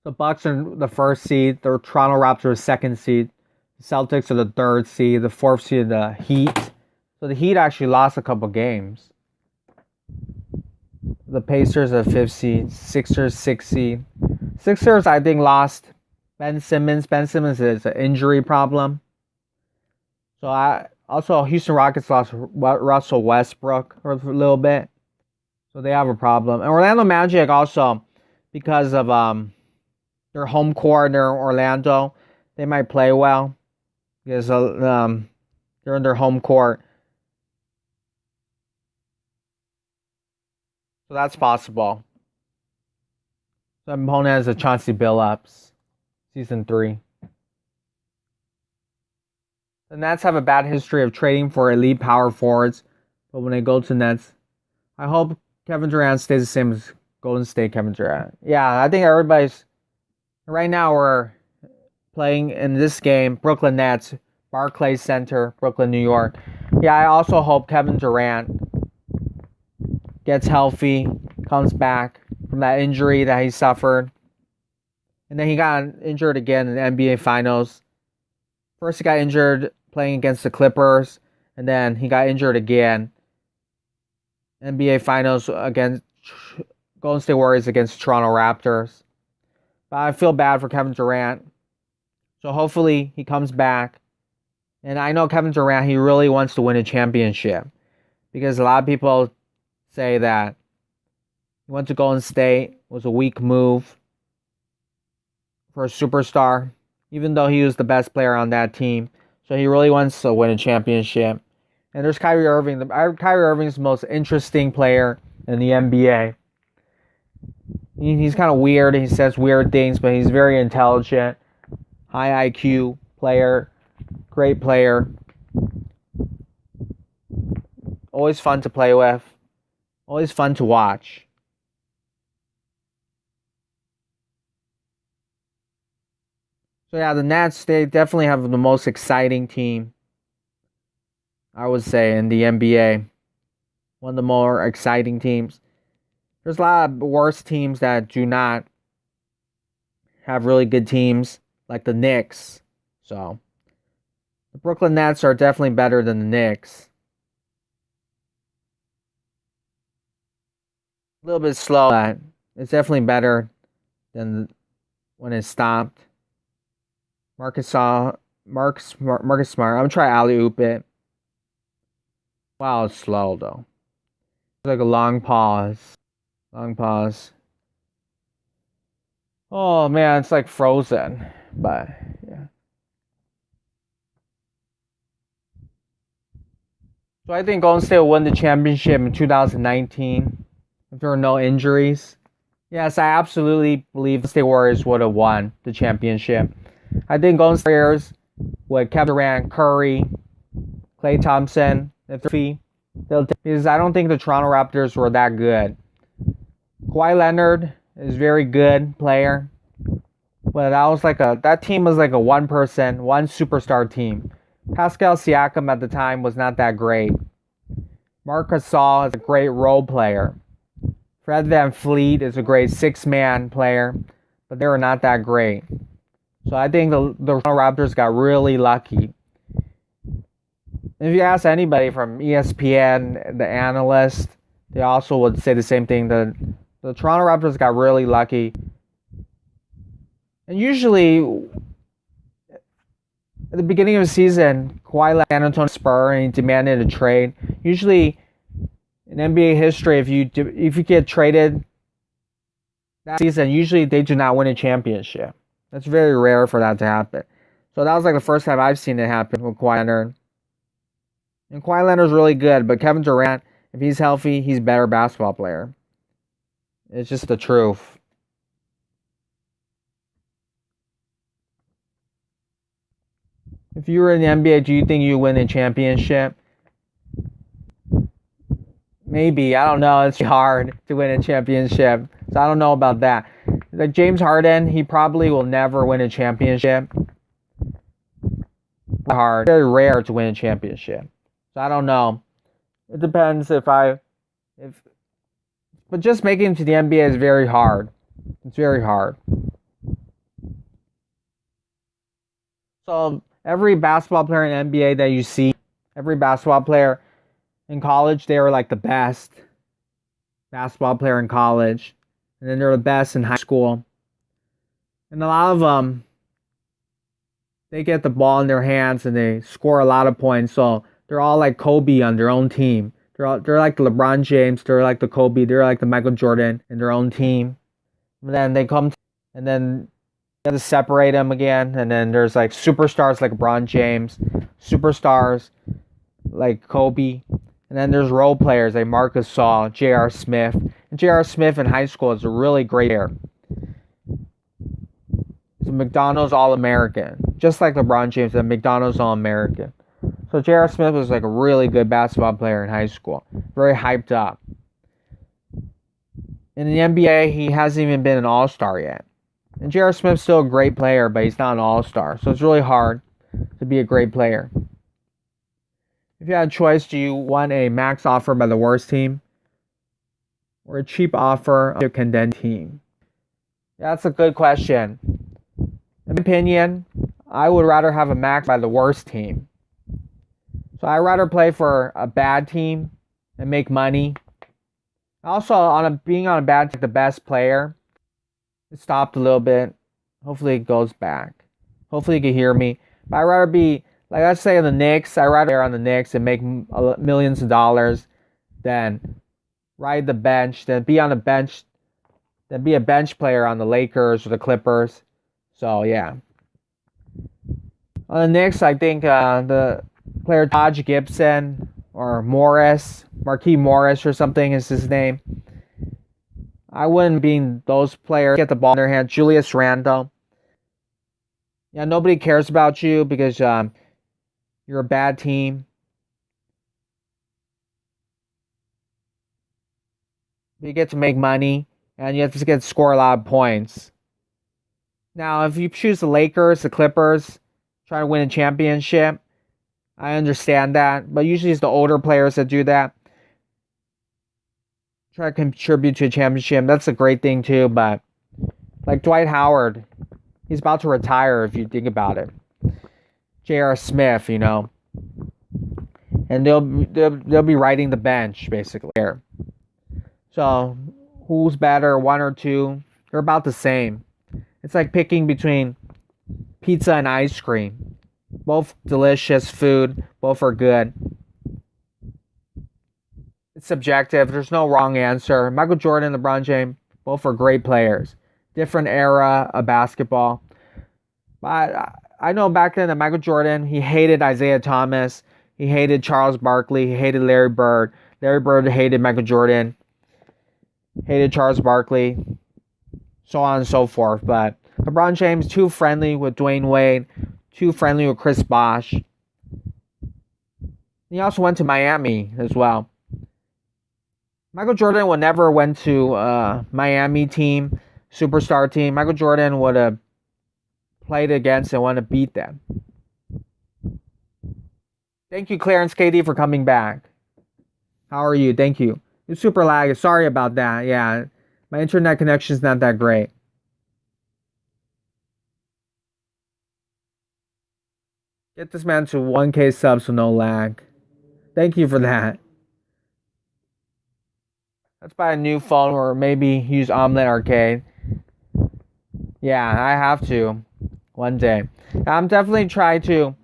The Bucks are the 1st seed. The Toronto Raptors are 2nd seed. The Celtics are the 3rd seed. The 4th seed, the Heat. So the Heat actually lost a couple games. The Pacers are 5th seed. Sixers 6th seed. Sixers, I think, lost Ben Simmons. Ben Simmons is an injury problem. So also Houston Rockets lost Russell Westbrook for a little bit. So they have a problem. And Orlando Magic also, because of their home court in Orlando, they might play well because they're in their home court. So that's possible. The opponent has a Chauncey Billups, season 3. The Nets have a bad history of trading for elite power forwards, but when they go to Nets, I hope Kevin Durant stays the same as Golden State Kevin Durant. Yeah, I think everybody's... Right now we're playing in this game, Brooklyn Nets, Barclays Center, Brooklyn, New York. Yeah, I also hope Kevin Durant gets healthy, comes back from that injury that he suffered. And then he got injured again in the NBA Finals. First he got injured playing against the Clippers, and then he got injured again. NBA Finals against Golden State Warriors against Toronto Raptors. But I feel bad for Kevin Durant. So hopefully he comes back. And I know Kevin Durant, he really wants to win a championship. Because a lot of people say that he went to Golden State, was a weak move for a superstar, even though he was the best player on that team. So he really wants to win a championship. And there's Kyrie Irving. Kyrie Irving is the most interesting player in the NBA. He's kind of weird. He says weird things, but he's very intelligent. High IQ player. Great player. Always fun to play with. Always fun to watch. So yeah, the Nets, they definitely have the most exciting team, I would say, in the NBA. One of the more exciting teams. There's a lot of worse teams that do not have really good teams, like the Knicks. So, the Brooklyn Nets are definitely better than the Knicks. A little bit slow, but it's definitely better than when it stopped. Marcus Smart. I'm going to try alley-oop it. Wow, it's slow, though. It's like a long pause. Long pause. Oh, man, it's like frozen. But, yeah. So I think Golden State will win the championship in 2019 if there are no injuries. Yes, I absolutely believe the State Warriors would have won the championship. I think Golden State Warriors with Kevin Durant, Curry, Klay Thompson, because I don't think the Toronto Raptors were that good. Kawhi Leonard is a very good player, but that team was like a one superstar team. Pascal Siakam at the time was not that great. Marc Gasol is a great role player. Fred VanVleet is a great six-man player, but they were not that great. So I think the Toronto Raptors got really lucky. If you ask anybody from ESPN, the analyst, they also would say the same thing. The Toronto Raptors got really lucky. And usually, at the beginning of the season, Kawhi left San Antonio Spurs and he demanded a trade. Usually, in NBA history, if you get traded that season, usually they do not win a championship. That's very rare for that to happen. So that was like the first time I've seen it happen with Kawhi Leonard. And Kawhi Leonard's really good, but Kevin Durant, if he's healthy, he's a better basketball player. It's just the truth. If you were in the NBA, do you think you win a championship? Maybe. I don't know. It's hard to win a championship. So I don't know about that. Like James Harden, he probably will never win a championship. Hard. Very rare to win a championship. So I don't know. It depends but just making it to the NBA is very hard. It's very hard. So every basketball player in the NBA that you see, every basketball player in college, they were like the best basketball player in college. And then they're the best in high school. And a lot of them, they get the ball in their hands and they score a lot of points. So they're all like Kobe on their own team. They're like the LeBron James. They're like the Kobe. They're like the Michael Jordan in their own team. And then they come and then you have to separate them again. And then there's like superstars like LeBron James, superstars like Kobe. And then there's role players like Marc Gasol, J.R. Smith. And J.R. Smith in high school is a really great player. He's a McDonald's All-American. Just like LeBron James, a McDonald's All-American. So J.R. Smith was like a really good basketball player in high school. Very hyped up. In the NBA, he hasn't even been an all-star yet. And J.R. Smith's still a great player, but he's not an all-star. So it's really hard to be a great player. If you had a choice, do you want a max offer by the worst team or a cheap offer of a condensed team? Yeah, that's a good question. In my opinion, I would rather have a max by the worst team. So I'd rather play for a bad team and make money. Also, being on a bad team, the best player, it stopped a little bit. Hopefully it goes back. Hopefully you can hear me. But I'd rather be, like, let's say on the Knicks, I'd rather be on the Knicks and make millions of dollars than ride the bench, than be on the bench, than be a bench player on the Lakers or the Clippers. So, yeah. On the Knicks, I think the player Taj Gibson or Marquise Morris or something is his name. I wouldn't be those players get the ball in their hand. Julius Randle. Yeah, nobody cares about you because you're a bad team. You get to make money and you have to get to score a lot of points. Now, if you choose the Lakers, the Clippers, try to win a championship, I understand that. But usually it's the older players that do that. Try to contribute to a championship. That's a great thing too. But like Dwight Howard, he's about to retire if you think about it. J.R. Smith, you know. And they'll be riding the bench, basically. So, who's better, one or two? They're about the same. It's like picking between pizza and ice cream. Both delicious food. Both are good. It's subjective. There's no wrong answer. Michael Jordan and LeBron James, both are great players. Different era of basketball. But I know back then that Michael Jordan, he hated Isaiah Thomas. He hated Charles Barkley. He hated Larry Bird. Larry Bird hated Michael Jordan. Hated Charles Barkley. So on and so forth. But LeBron James, too friendly with Dwayne Wade. Too friendly with Chris Bosh. He also went to Miami as well. Michael Jordan would never went to Miami team, superstar team. Michael Jordan would have played against and want to beat them. Thank you, Clarence KD, for coming back. How are you? Thank you. You're super laggy. Sorry about that. Yeah, my internet connection is not that great. Get this man to 1K subs with no lag. Thank you for that. Let's buy a new phone or maybe use Omelet Arcade. Yeah, I have to. One day. I'm definitely trying to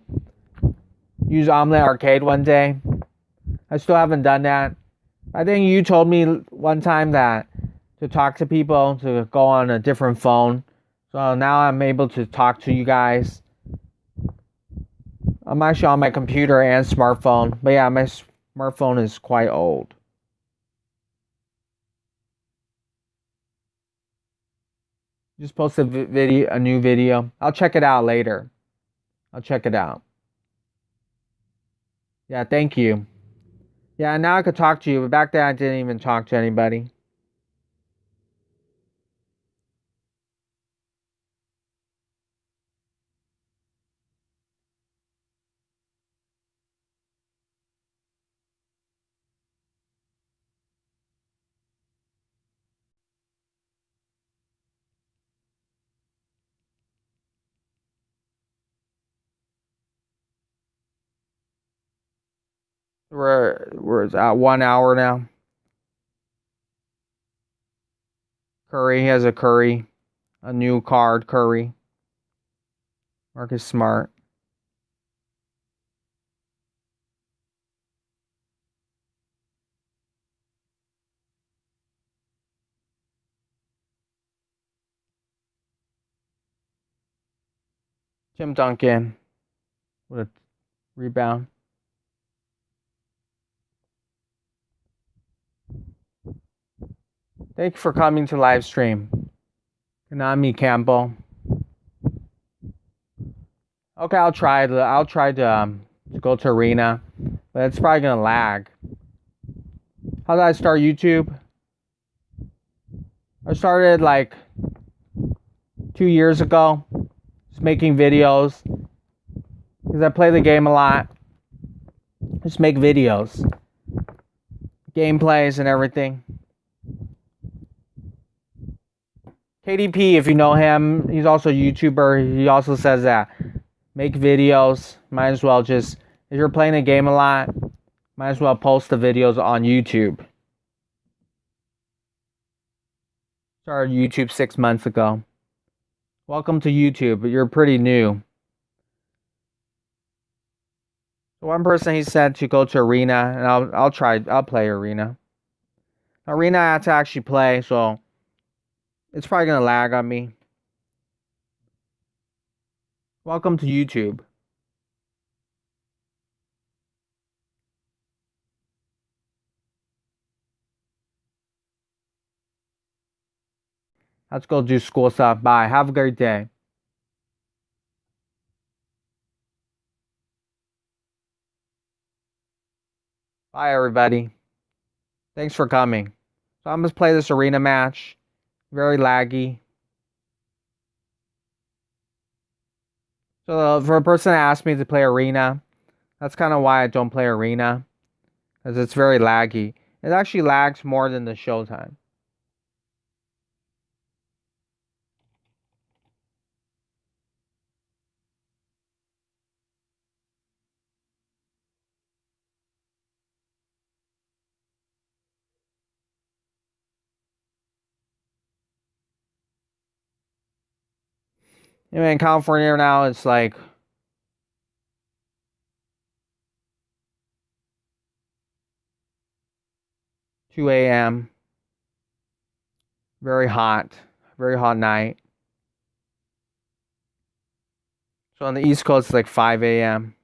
use Omelet Arcade one day. I still haven't done that. I think you told me one time that to talk to people, to go on a different phone. So now I'm able to talk to you guys. I'm actually on my computer and smartphone. But yeah, my smartphone is quite old. Just posted a new video. I'll check it out later. I'll check it out. Yeah, thank you. Yeah, now I could talk to you, but back then I didn't even talk to anybody. We're at 1 hour now. Curry has a new card, Curry. Marcus Smart. Tim Duncan with a rebound. Thank you for coming to live stream. Konami Campbell. Okay, I'll try to go to Arena, but it's probably gonna lag. How did I start YouTube? I started like 2 years ago, just making videos because I play the game a lot. Just make videos, gameplays, and everything. KDP, if you know him, he's also a YouTuber. He also says that make videos. Might as well just, if you're playing a game a lot, might as well post the videos on YouTube. Started YouTube 6 months ago. Welcome to YouTube, but you're pretty new. So one person, he said to go to Arena, and I'll play Arena. Arena I have to actually play, so it's probably gonna lag on me. Welcome to YouTube. Let's go do school stuff. Bye. Have a great day. Bye, everybody. Thanks for coming. So I'm going to play this arena match. Very laggy. So for a person that asked me to play arena, that's kind of why I don't play arena. Because it's very laggy. It actually lags more than the showtime. Anyway, in California now, it's like 2 a.m. Very hot night. So on the East Coast, it's like 5 a.m.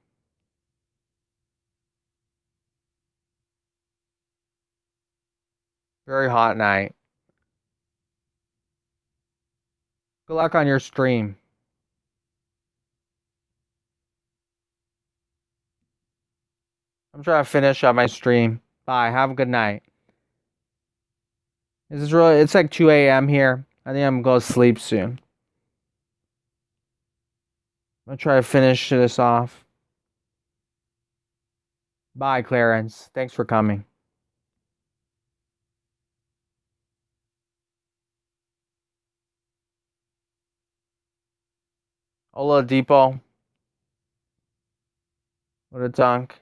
Very hot night. Good luck on your stream. I'm trying to finish up my stream. Bye. Have a good night. This is really, it's like 2 a.m. here. I think I'm going to go sleep soon. I'm going to try to finish this off. Bye, Clarence. Thanks for coming. Oladipo. What a dunk.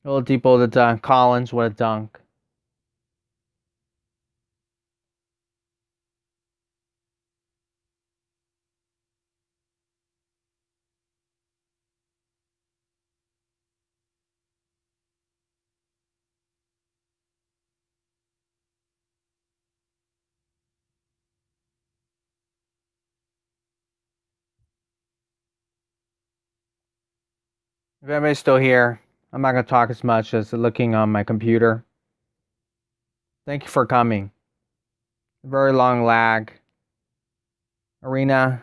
Oladipo, the dunk. Collins, what a dunk. If anybody's still here, I'm not going to talk as much as looking on my computer. Thank you for coming. Very long lag. Arena.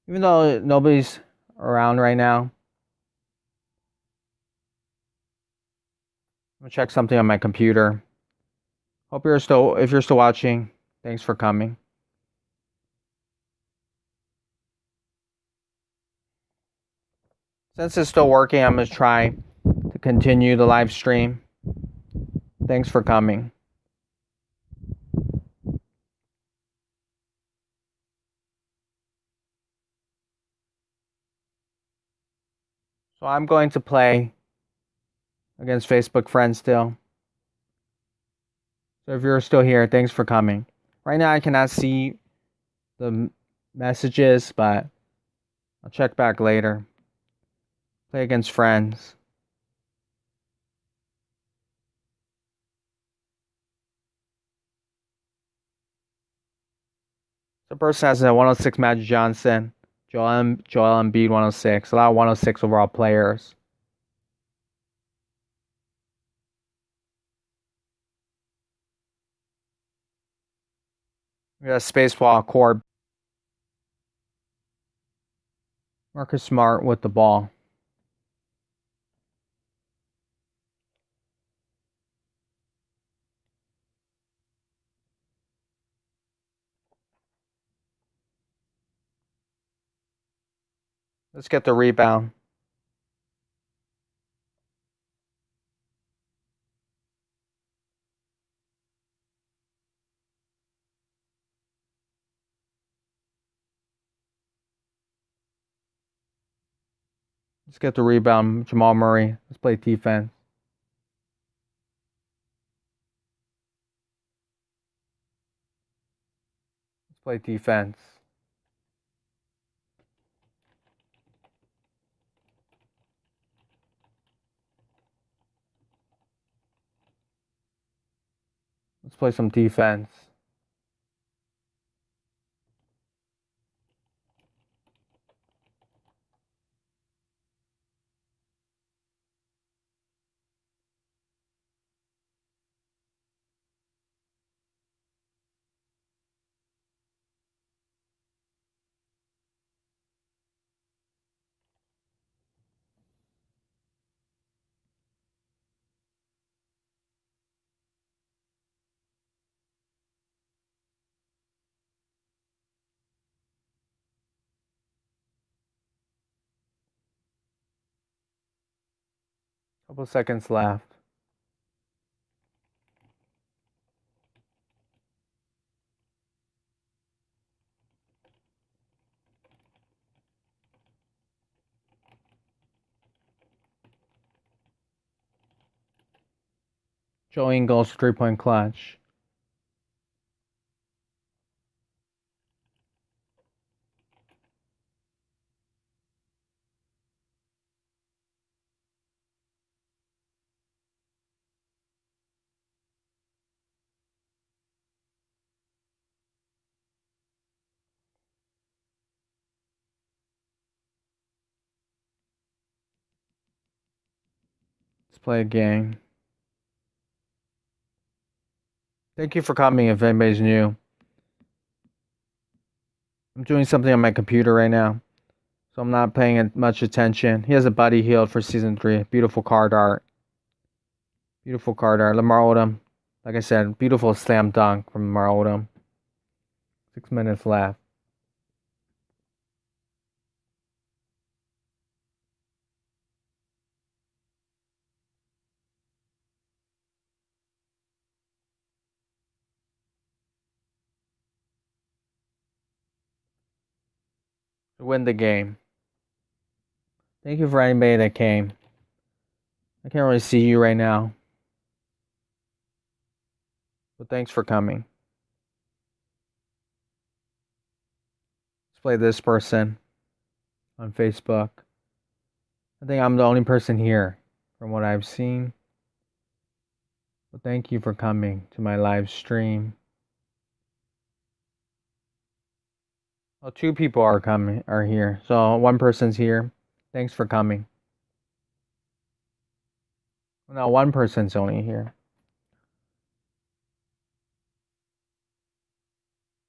Even though nobody's around right now. I'm going to check something on my computer. If you're still watching, thanks for coming. Since it's still working, I'm going to try to continue the live stream. Thanks for coming. So I'm going to play against Facebook friends still. So if you're still here, thanks for coming. Right now I cannot see the messages, but I'll check back later. Play against friends. The person has a 106 Magic Johnson, Joel Embiid 106. A lot of 106 overall players. We got a Spaceball Core. Marcus Smart with the ball. Let's get the rebound. Let's get the rebound, Jamal Murray. Let's play defense. Let's play defense. Let's play some defense. Couple seconds left. Joe Ingles, 3-point clutch. Let's play a game. Thank you for coming if anybody's new. I'm doing something on my computer right now, so I'm not paying much attention. He has a Buddy Hield for Season 3. Beautiful card art. Beautiful card art. Lamar Odom. Like I said, beautiful slam dunk from Lamar Odom. 6 minutes left. To win the game. Thank you for anybody that came. I can't really see you right now, but thanks for coming. Let's play this person on Facebook. I think I'm the only person here from what I've seen. But thank you for coming to my live stream. Well, 2 people are here. So 1 person's here. Thanks for coming. No, 1 person's only here.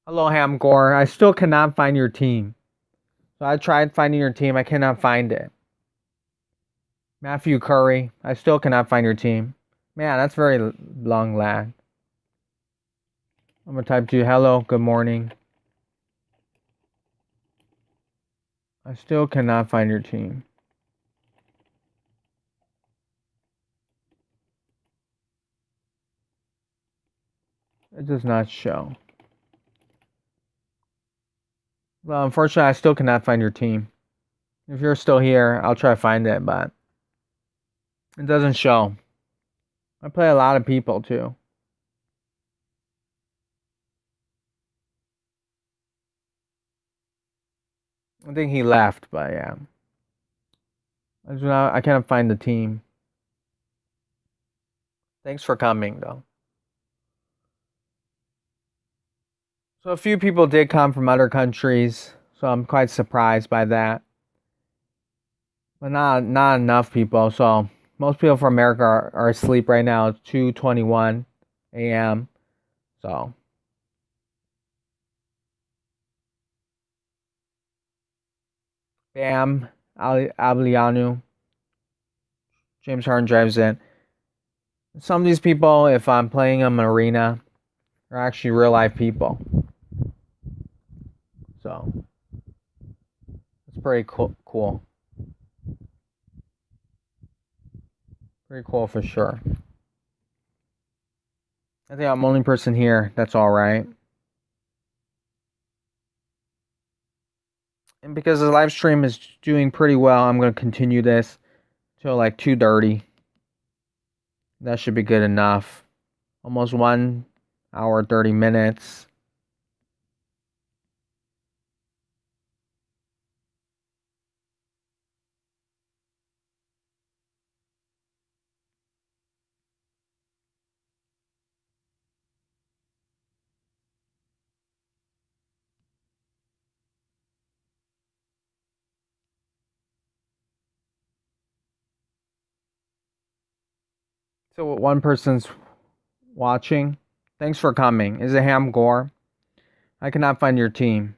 Hello, Hamgore. I still cannot find your team. So I tried finding your team. I cannot find it. Matthew Curry. I still cannot find your team. Man, that's very long lag. I'm going to type to you, hello, good morning. I still cannot find your team. It does not show. Well, unfortunately, I still cannot find your team. If you're still here, I'll try to find it, but it doesn't show. I play a lot of people, too. I think he left, but yeah. I can't find the team. Thanks for coming, though. So a few people did come from other countries, so I'm quite surprised by that. But not enough people. So most people from America are asleep right now. It's 2:21 a.m. So Bam Ablianu, James Harden drives in. Some of these people, if I'm playing them in arena, are actually real life people. So it's pretty cool. Pretty cool for sure. I think I'm the only person here that's alright. And because the live stream is doing pretty well, I'm going to continue this till like 2:30. That should be good enough. Almost 1 hour, 30 minutes. So one person's watching. Thanks for coming. Is it Ham Gore? I cannot find your team.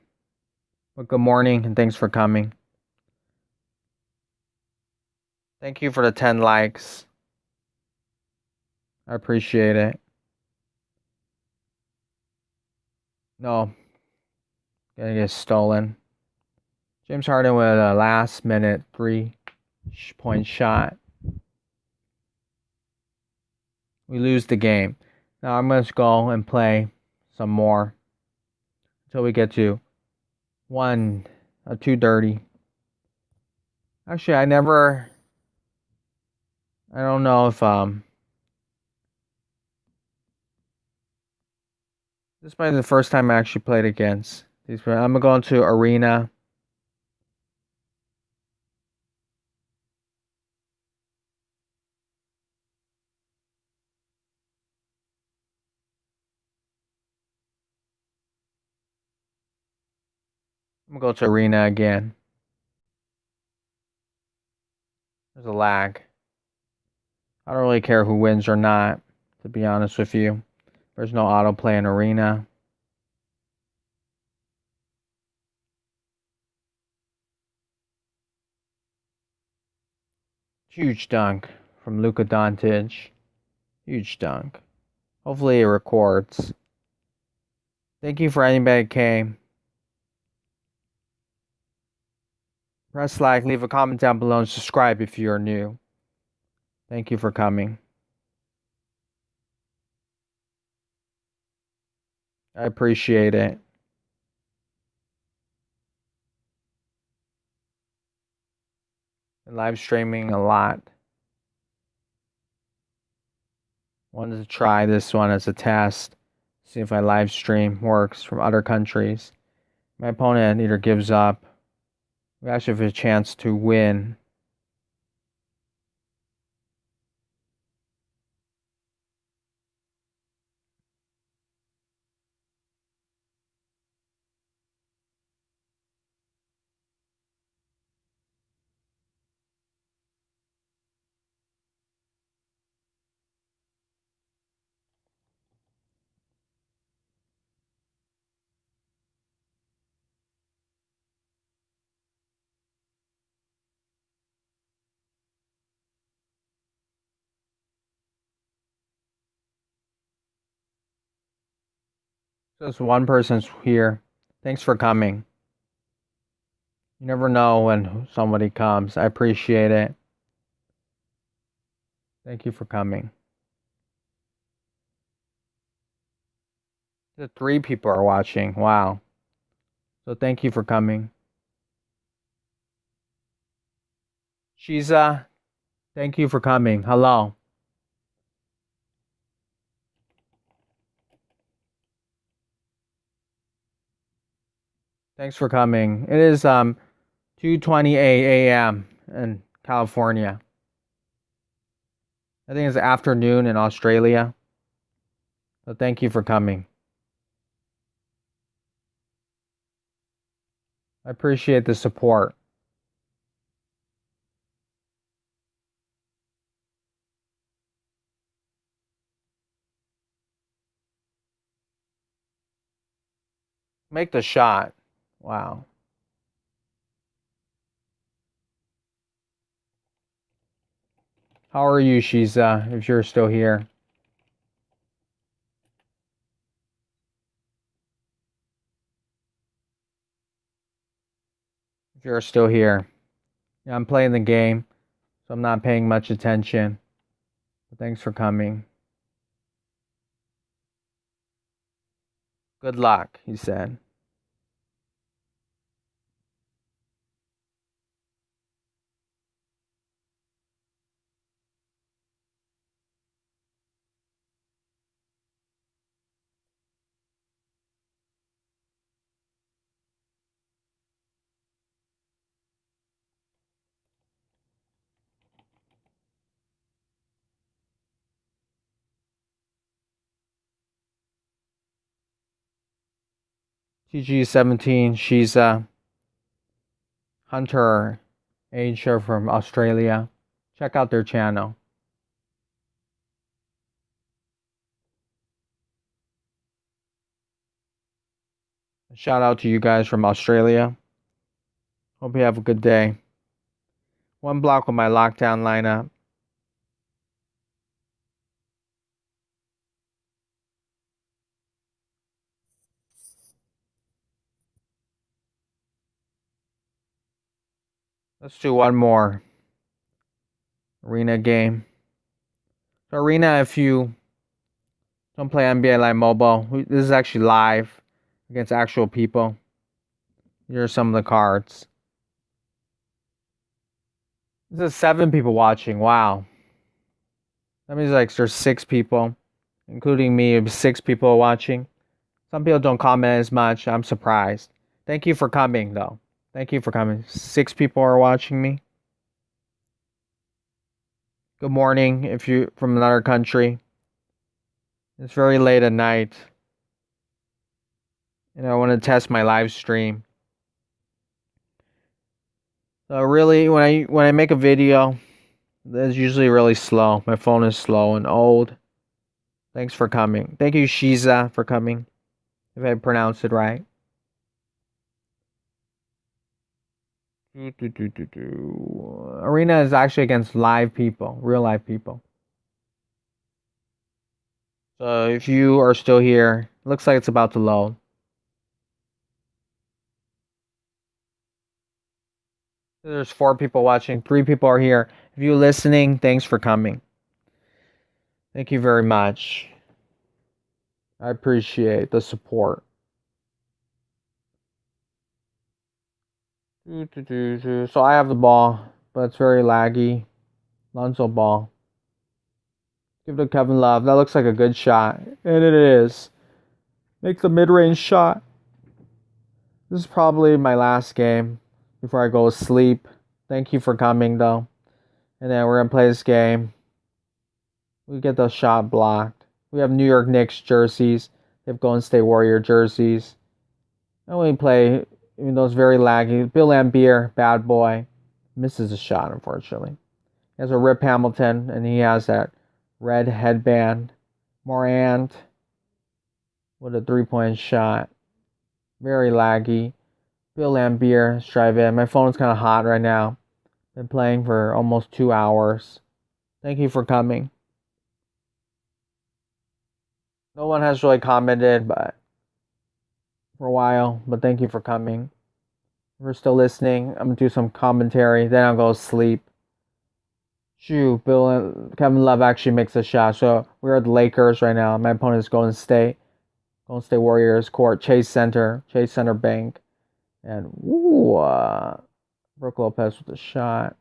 But good morning and thanks for coming. Thank you for the 10 likes. I appreciate it. No. Gonna get stolen. James Harden with a last minute 3-point shot. We lose the game. Now I'm going to go and play some more until we get to 2:30. Actually, I don't know if this might be the first time I actually played against these. I'm gonna go into arena. I'm gonna go to arena again. There's a lag. I don't really care who wins or not, to be honest with you. There's no autoplay in arena. Huge dunk from Luka Doncic. Huge dunk. Hopefully it records. Thank you for anybody that came. Press like, leave a comment down below, and subscribe if you're new. Thank you for coming. I appreciate it. And live streaming a lot. Wanted to try this one as a test. See if my live stream works from other countries. My opponent either gives up. We actually have a chance to win. Just one person's here. Thanks for coming. You never know when somebody comes. I appreciate it. Thank you for coming. The 3 people are watching. Wow. So thank you for coming. Shiza, thank you for coming. Hello. Thanks for coming. It is 2:28 a.m. in California. I think it's afternoon in Australia. So thank you for coming. I appreciate the support. Make the shot. Wow. How are you, Shiza, if you're still here? If you're still here. Yeah, I'm playing the game, so I'm not paying much attention. But thanks for coming. Good luck, he said. TG17, she's Hunter Asia from Australia. Check out their channel. Shout out to you guys from Australia. Hope you have a good day. One block with my lockdown lineup. Let's do one more arena game. So arena, if you don't play NBA Live Mobile, this is actually live against actual people. Here are some of the cards. This is 7 people watching. Wow. That means like there's 6 people, including me. 6 people watching. Some people don't comment as much. I'm surprised. Thank you for coming, though. Thank you for coming. 6 people are watching me. Good morning if you're from another country. It's very late at night. And I want to test my live stream. So really, when I make a video, it's usually really slow. My phone is slow and old. Thanks for coming. Thank you, Shiza, for coming. If I pronounced it right. Arena is actually against live people, real live people. So if you are still here, looks like it's about to load. There's 4 people watching, 3 people are here. If you're listening, thanks for coming. Thank you very much. I appreciate the support. So I have the ball, but it's very laggy. Lonzo ball. Give it to Kevin Love. That looks like a good shot. And it is. Make the mid-range shot. This is probably my last game before I go to sleep. Thank you for coming, though. And then we're going to play this game. We get the shot blocked. We have New York Knicks jerseys. We have Golden State Warrior jerseys. And we play, even though it's very laggy. Bill Laimbeer, bad boy. Misses a shot, unfortunately. He has a Rip Hamilton, and he has that red headband. Morant with a 3-point shot. Very laggy. Bill Laimbeer, strive in. My phone is kind of hot right now. Been playing for almost 2 hours. Thank you for coming. No one has really commented for a while, but thank you for coming. If you're still listening, I'm going to do some commentary, then I'll go sleep. Shoo, Bill and Kevin Love actually makes a shot. So we're at the Lakers right now. My opponent is Golden State Warriors court, Chase Center Bank. And Brook Lopez with a shot.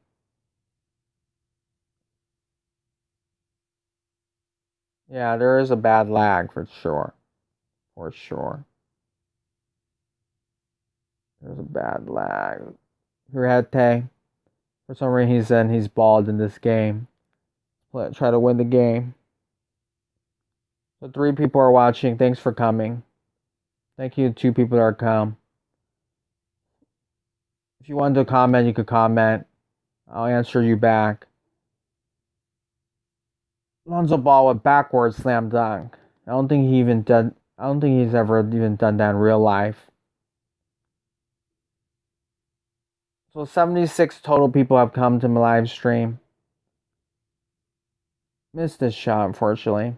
Yeah, there is a bad lag for sure. There's a bad lag. Hurrete. For some reason, he's balled in this game. Try to win the game. So 3 people are watching. Thanks for coming. Thank you to 2 people that are come. If you wanted to comment, you could comment. I'll answer you back. Lonzo Ball with backward slam dunk. I don't think he's ever even done that in real life. So 76 total people have come to my live stream. Missed this shot, unfortunately.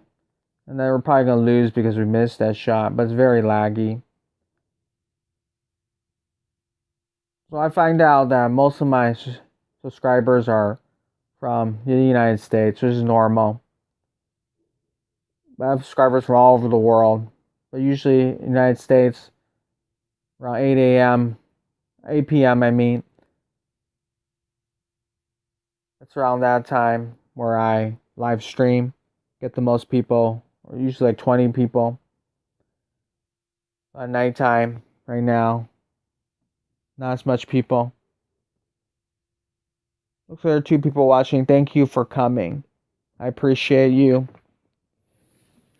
And then we're probably going to lose because we missed that shot, but it's very laggy. So I find out that most of my subscribers are from the United States, which is normal. But I have subscribers from all over the world. But usually, United States, around 8 a.m., 8 p.m., I mean. It's around that time where I live stream, get the most people, or usually like 20 people. At nighttime, right now, not as much people. Looks like there are 2 people watching. Thank you for coming. I appreciate you.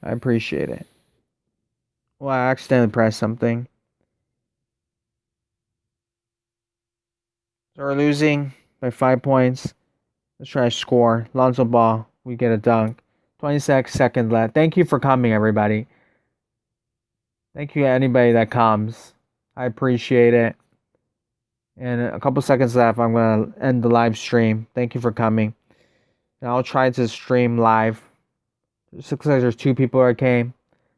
I appreciate it. Well, I accidentally pressed something. So we're losing by 5 points. Let's try to score. Lonzo Ball, we get a dunk. 26 seconds left. Thank you for coming, everybody. Thank you to anybody that comes. I appreciate it. And a couple seconds left. I'm going to end the live stream. Thank you for coming. And I'll try to stream live. It looks like there's 2 people that came.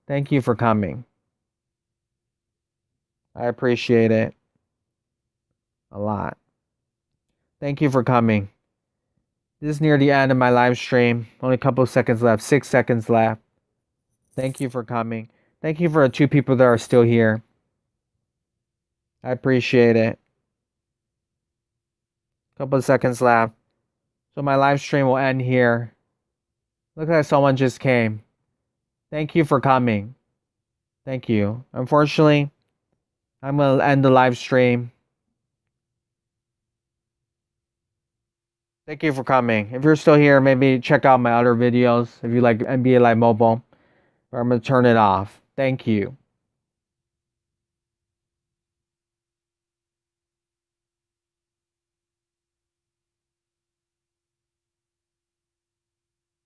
Thank you for coming. I appreciate it a lot. Thank you for coming. This is near the end of my live stream. Only a couple of seconds left. 6 seconds left. Thank you for coming. Thank you for the 2 people that are still here. I appreciate it. Couple of seconds left. So my live stream will end here. Looks like someone just came. Thank you for coming. Thank you. Unfortunately, I'm going to end the live stream. Thank you for coming. If you're still here, maybe check out my other videos if you like NBA Live Mobile. Or I'm going to turn it off. Thank you.